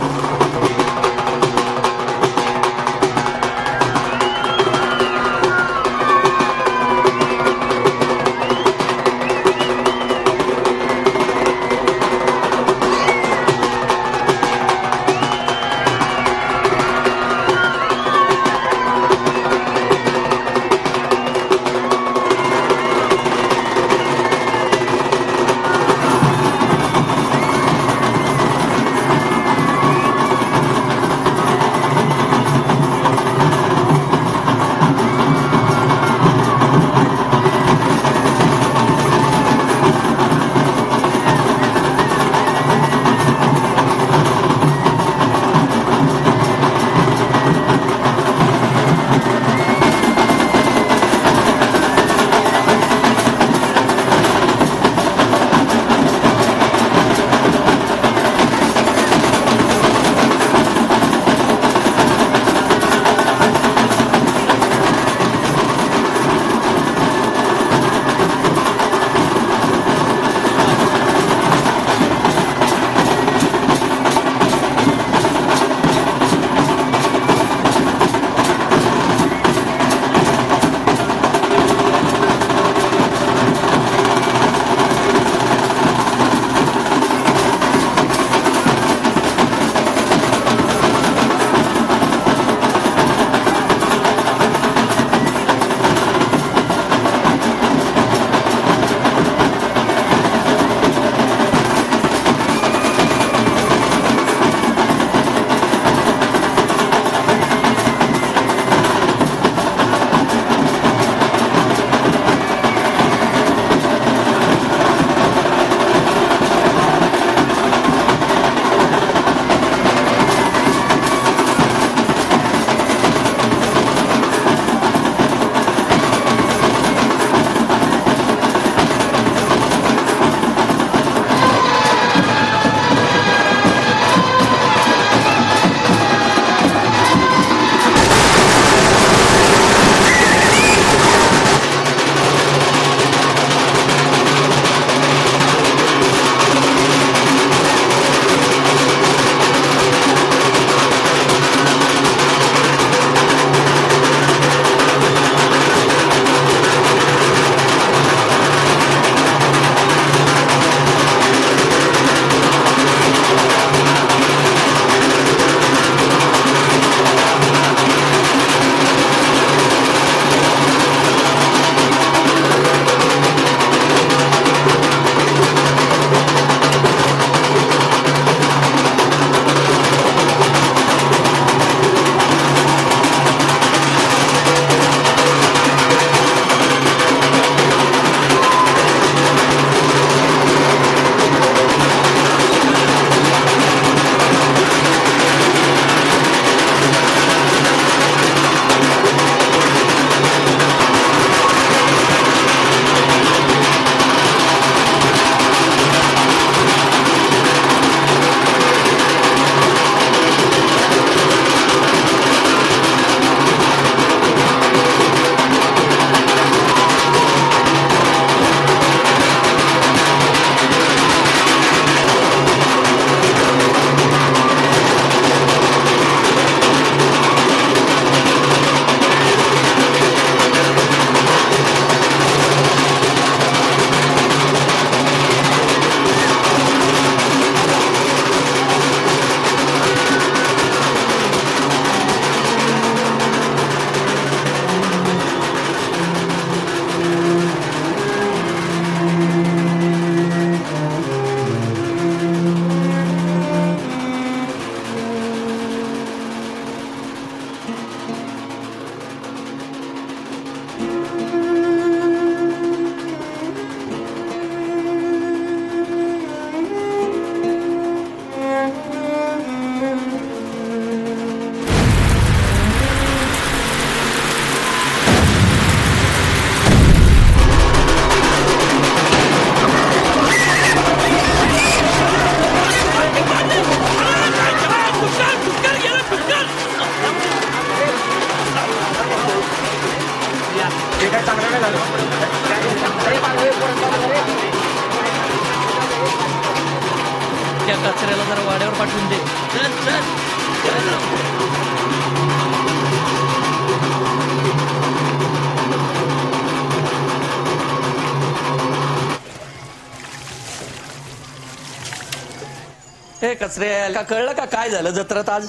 ए कचरे का कळलं का काय झालं जत्रात आज?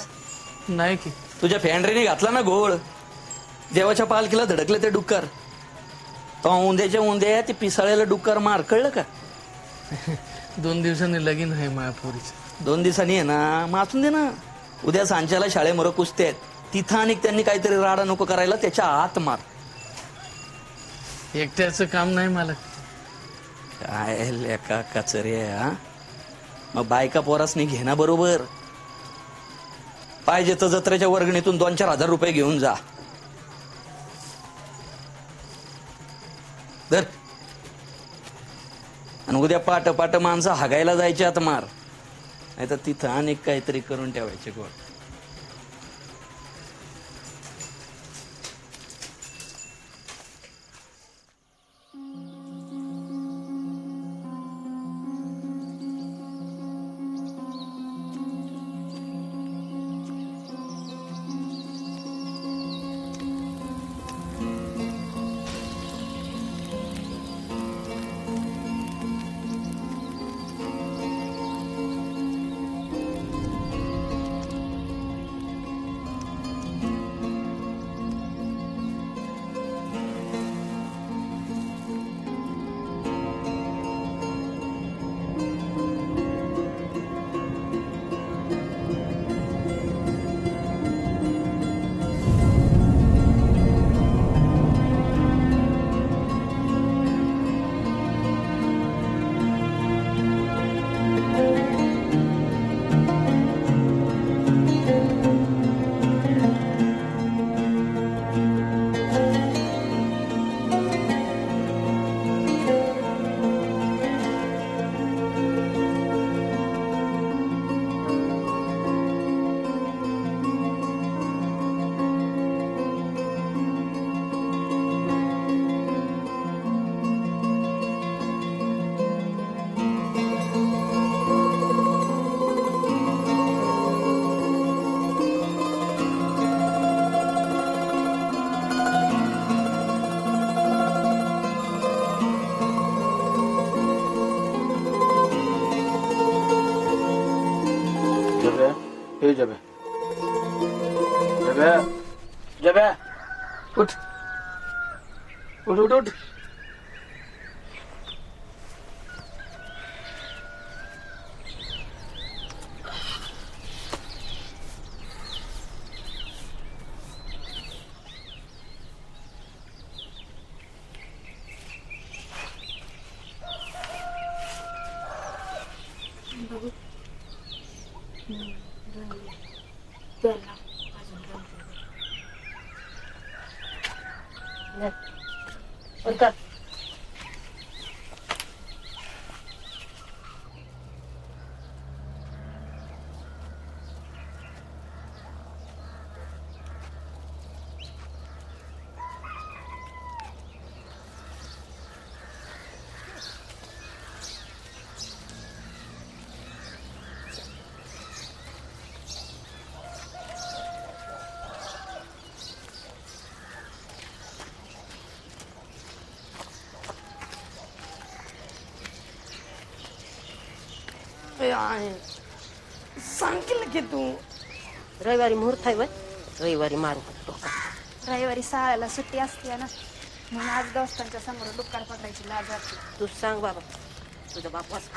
नाही की तुझ्या फॅन्ड्रीने घातला ना घोळ. देवाच्या पालखीला धडकले ते डुक्कर. तो उंद्याच्या उंद्या ते पिसाळ्याला डुक्कर मार, कळलं का? 2 दिवसांनी लगीन आहे मायापुरीचं. 2 दिवसांनी आहे ना, माचून दे ना. उद्या सांच्याला शाळेमोरं कुस्ते आहेत, तिथं आणि त्यांनी काहीतरी राडा नको करायला, त्याच्या आत मार. एकट्याचं काम नाही मला. काय लेका कचरे हा. मग बायका पोरासनी घे ना बरोबर. पाहिजे तर जत्रेच्या वर्गणीतून 2-4 हजार रुपये घेऊन जा. धर. आणि उद्या पाट पाट माणसं हागायला जायचे आत मार, नाही तर तिथं अनेक काहीतरी करून ठेवायचे गोड. जब्या जब्या जब्या उठ उठ उठ उठ. उतर. सांग की तू रविवारी मुहूर्त आहे वय, रविवारी मारू. रविवारी शाळेला सुट्टी असते ना, म्हणून आज दोस्तांच्या समोर डुक्कर पकडायची लाज वाटते. तू सांग बाबा, तुझा बाप वाच.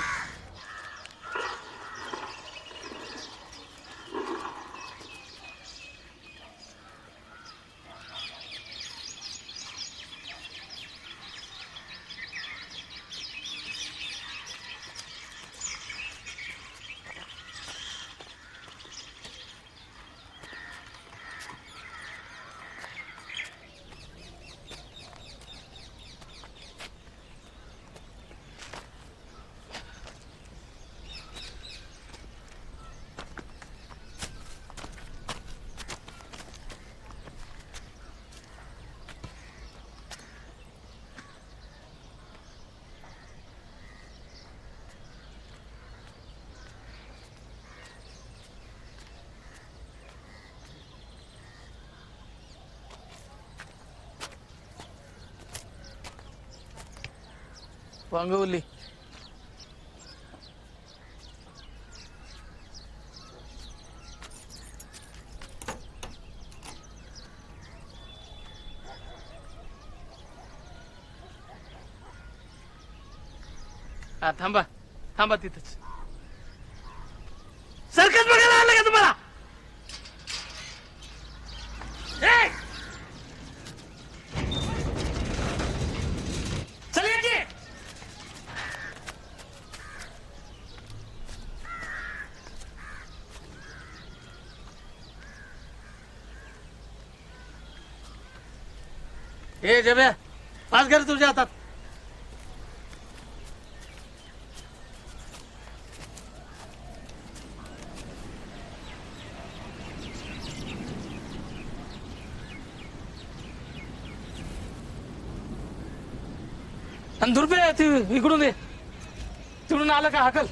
वांगवली हा थांबा थांबा तिथंच. सर्कस बघायला आलं का तुम्हाला? ए! चल ये की. ए जब्या पास कर तुझ्या हातात. आणि दुर्बे ती इकडून दे. तिकडून आलं का हाकल.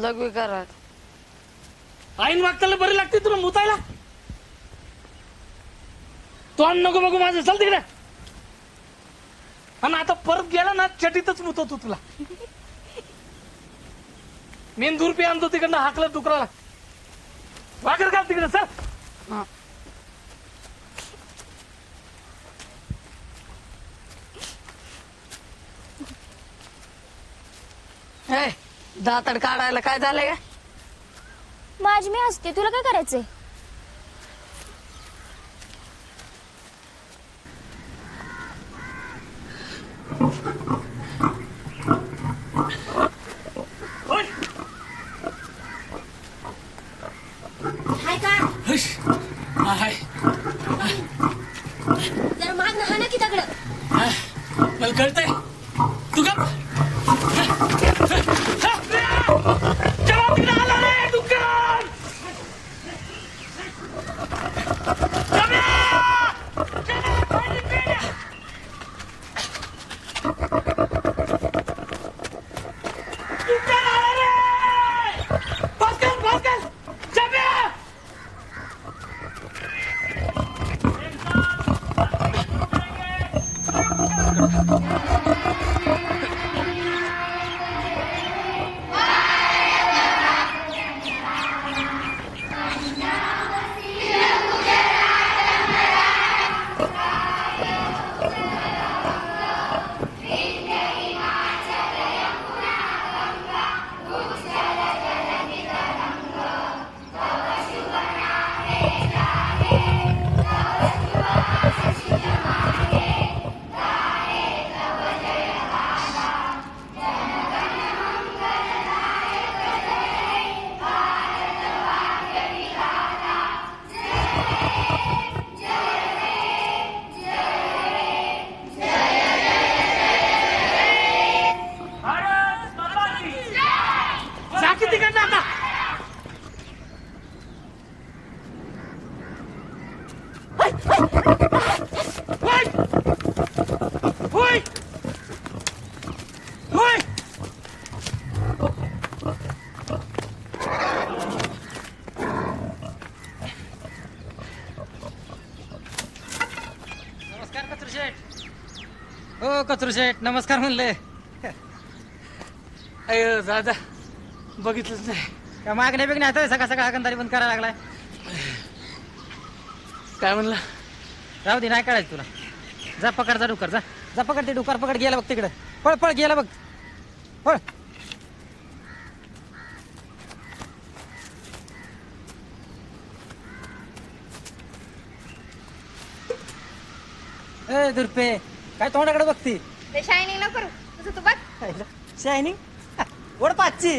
लघवी करा. आईन वागताला बरी लागते तुला मुतायला. तोंड नको बघू माझं. चल तिकडे. आणि आता परत गेला ना चटीतच मुतवतो तुला. मेन दुरपी आणतो तिकडनं हाकलं डुकराला. वाकर घाल तिकडे. चल. दातड काढायला काय झालंय का? माझी मी हसते, तुला काय करायचंय? हाय का? हाय. जरा माग ना ना की दगड. मला कळतंय. तू का हो कचरू शेठ नमस्कार म्हणले. अय दादा बघितलंच नाही. का मागण्या बिगण्या आता सकाळ सकाळ हाकंदारी बंद करायला लागलाय. काय म्हणला? राहू दे नाही काढायचं तुला. जा पकड जा डुकर जा जा पकड ते डुकर पकड गेला बघ तिकडे. पळ पळ गेला बघ पळ. ए दुर्पे काय तोंडाकडे बघती. ते शायनिंग नको करू तुझं तू बघ. शायनिंग ओढ पाचची.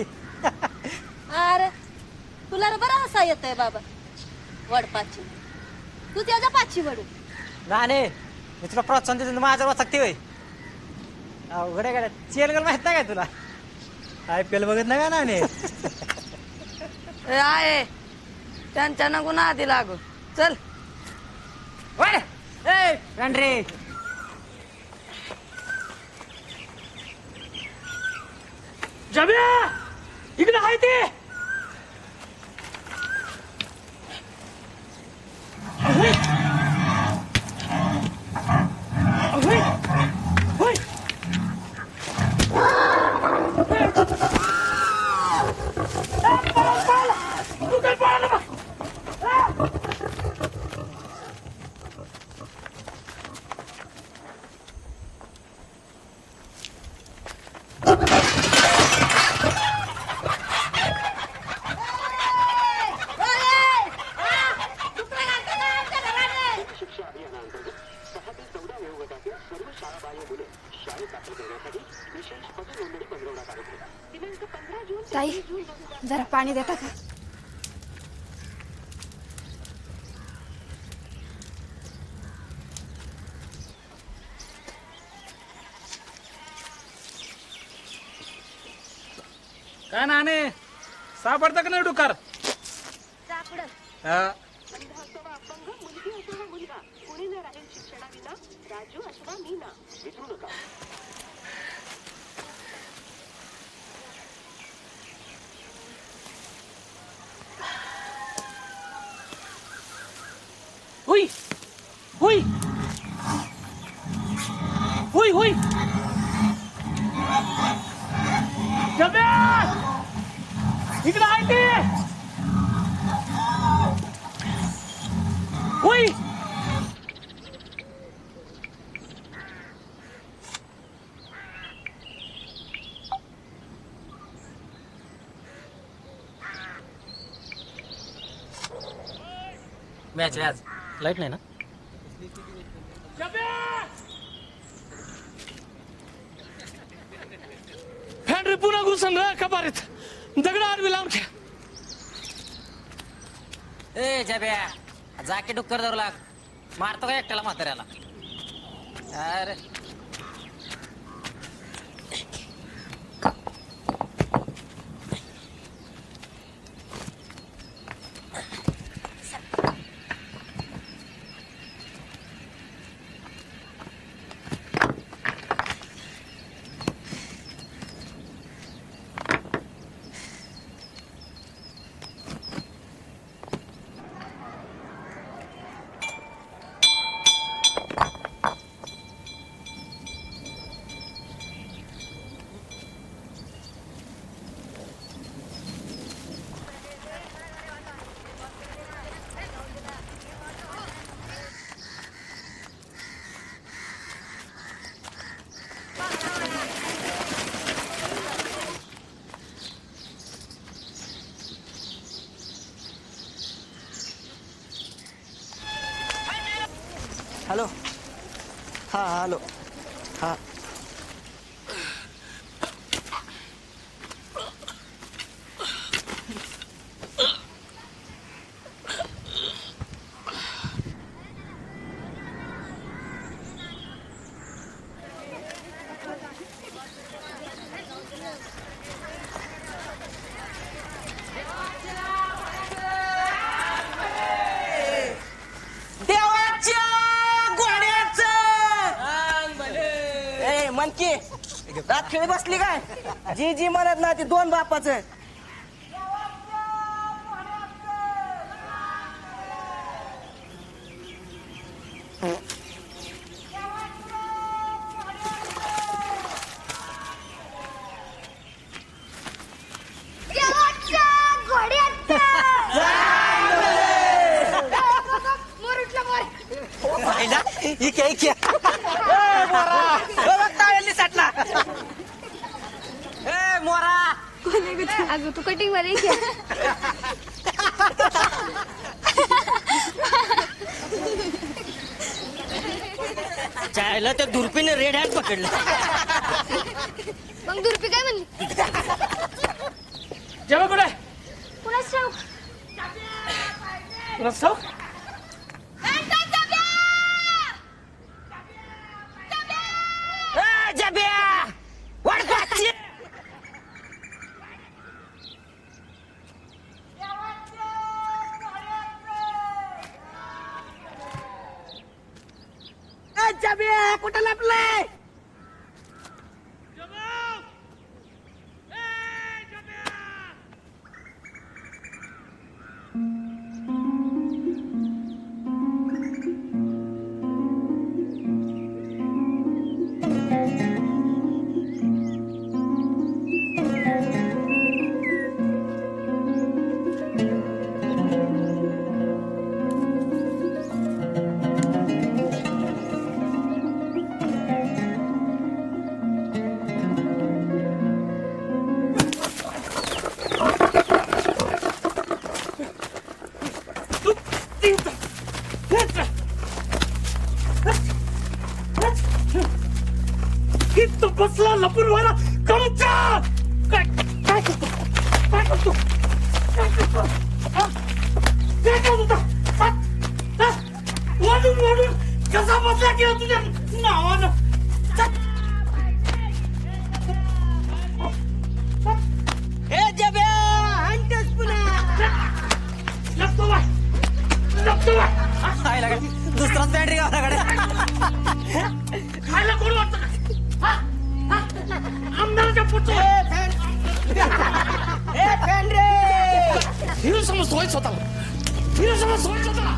अरे तुला रे बरं हसा येतंय बाबा. वड पाचची तू त्याच्या पाचची वडू. नाने मी तुला प्रोत्साहन देतो माझ्या वाचकते होय. अवघड आहे गाड्या चेलगल माहित नाही काय तुला. IPL बघत नाही का नाने. आहे त्यांच्या नको ना आधी लागू चल. रे जब्या इकडे आहे ते. ताई जरा पाणी देता का? काय नाणे सापडतं का नाही डुकार? हा. हुई हुई हुई हुई जब्या इकडे आहे ते. हुई मॅच आहे आज लाईट नाही ना. फॅन रे पुन्हा घुसून कपारीत दगड आडवी लावून घ्या. ए जब्या जाके डुक्कर धरू लाग. मारतो का एकट्याला म्हाताऱ्याला. अरे हॅलो हा हॅलो हा रात खेळी बसली काय. जी जी म्हणत ना ती दोन बापाचं. अगं तू कटिंग मध्ये चायला त्या दुर्पीने रेड हँड पकडलं. मग दुर्पी काय म्हणली? जेव्हा कुठे कुणाच ठाऊक? कुणाच ठाऊक? कुठं लपलंय? बसला लपून व्हायला करून जा. काय काय करतो काय करतो काय करतो काय करतो वाढून वाढून कसा बसला की तुझ्या नावानं. हे जब्या हंटस पुन्हा लपतो बाय लपतो बाय. दुसराच बॅटरी गावाकडे खायला कोण वाटतं का? आमदाराच्या पुढचं हिरो समज स्वतःला हिरो समज स्वतःला.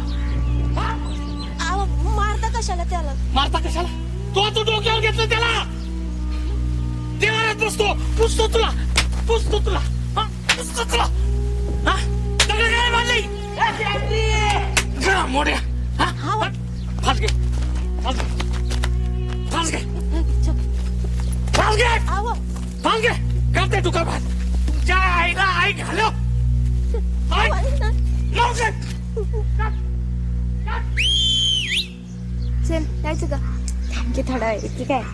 मारता कशाला त्याला? मारता कशाला? तू डोक्यावर घेतलं त्याला. देवाऱ्यात पुसतो तुला पुसतो तुला दगड काय मारली मोड्या. फास घे फास घे फास घे फास घे फास घे करते तुका भात तुझ्या आईला आई घालो चल जायचं का? थांब थोडा वेळ ठीक आहे.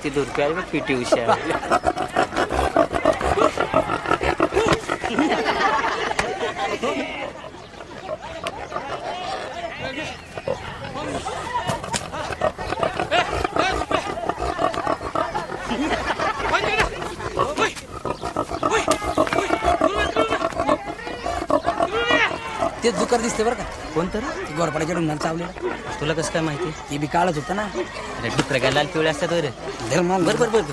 ती दुर्पी आहे बघ पीटी उषा. तेच दुकार दिसते बरं का. कोणतं गोरपाड्याच्या डोंगरात चावलेलं. तुला कसं काय माहिती? ते बी काळच होतं ना. अरे दुसऱ्या काय लाल पिवळे असतात रे. बरोबर बरोबर.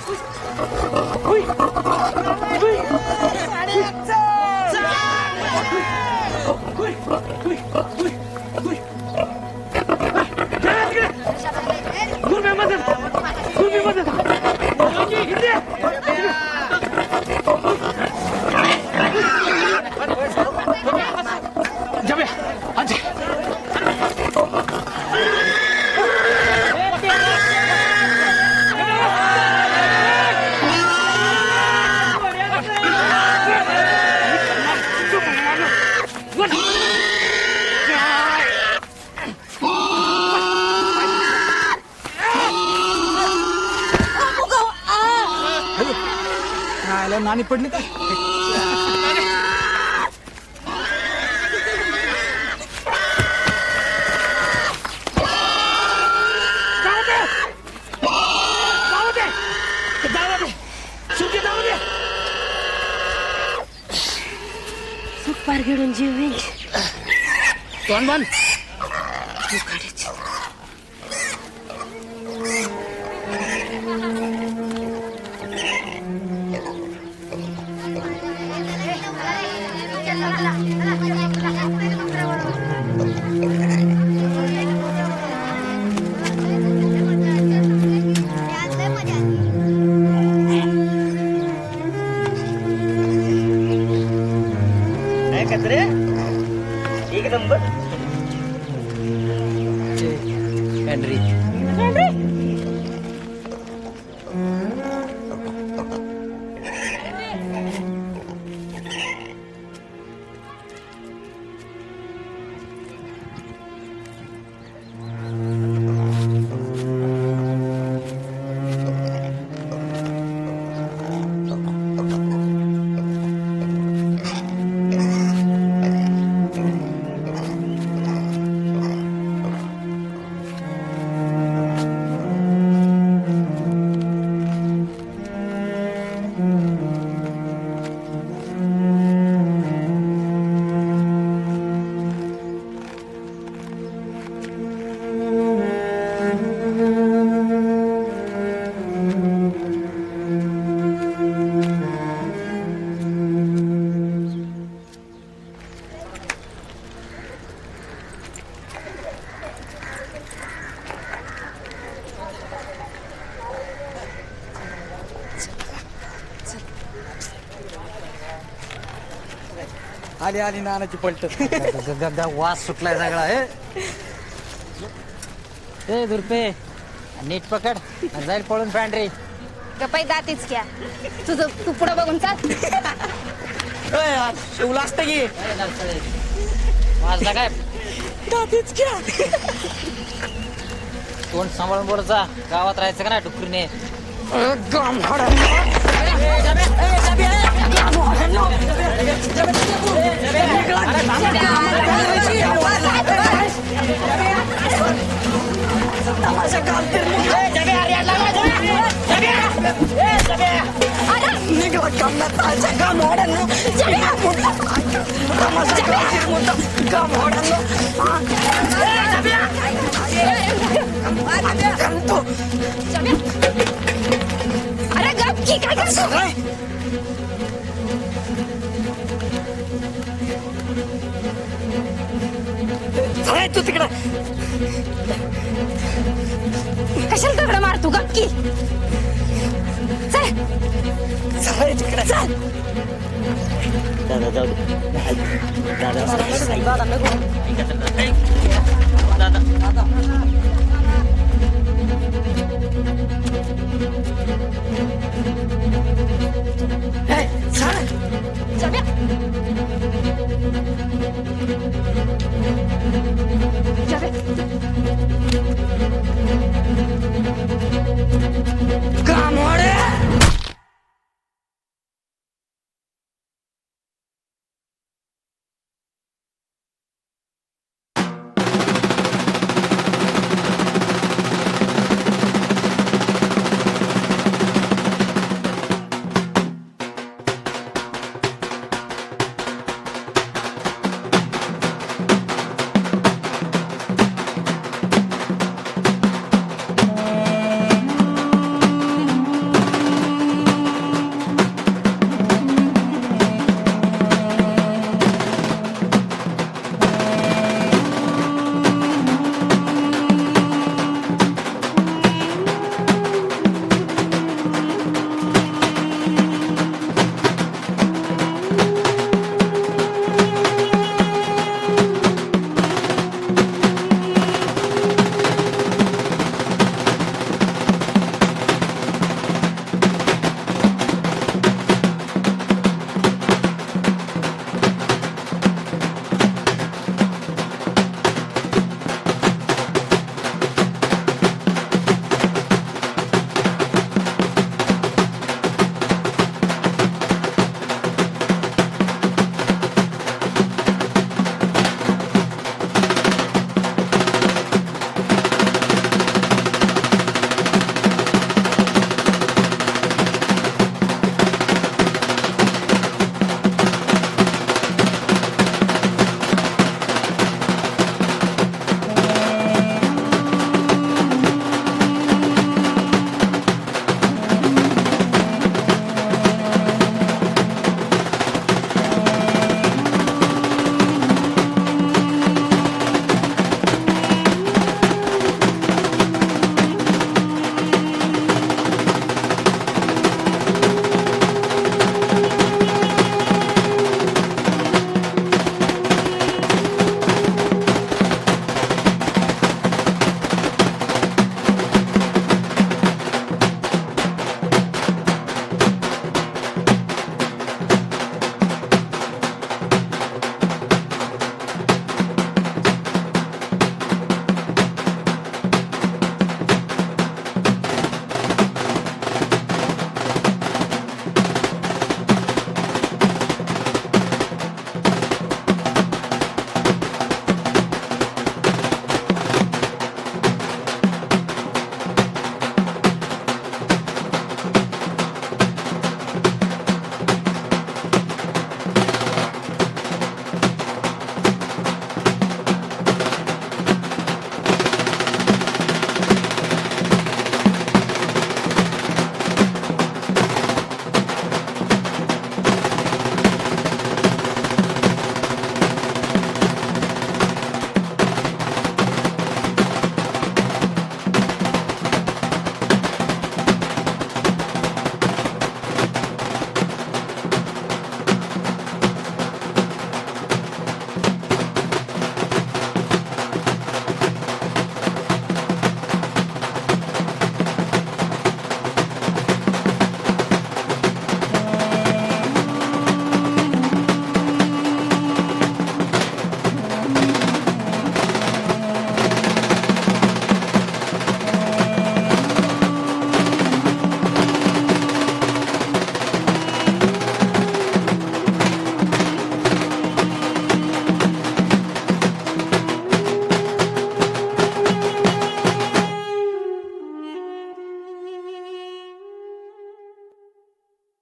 नाणी पडली का? पार घेऊन जीव येईल. तोंड बांध. एक नंबर हेनरी आली आली नानाची पलट वास सुटलाय सगळा हे दुर्पे नीट पकड जाईल पळून पॅन्ट्री गपाई जातीच क्या तुझं तू पुढं बघून चाल. शिवला असतं की वाजला काय जातीच क्या तोंड सांभाळून बोलत जा. गावात राहायचं का ना डुकरीने अरे गप की काय करतो तू तिकडं कशाला दगड मारतो गप की चल तिकडे चल दादा जाऊ दे जब्या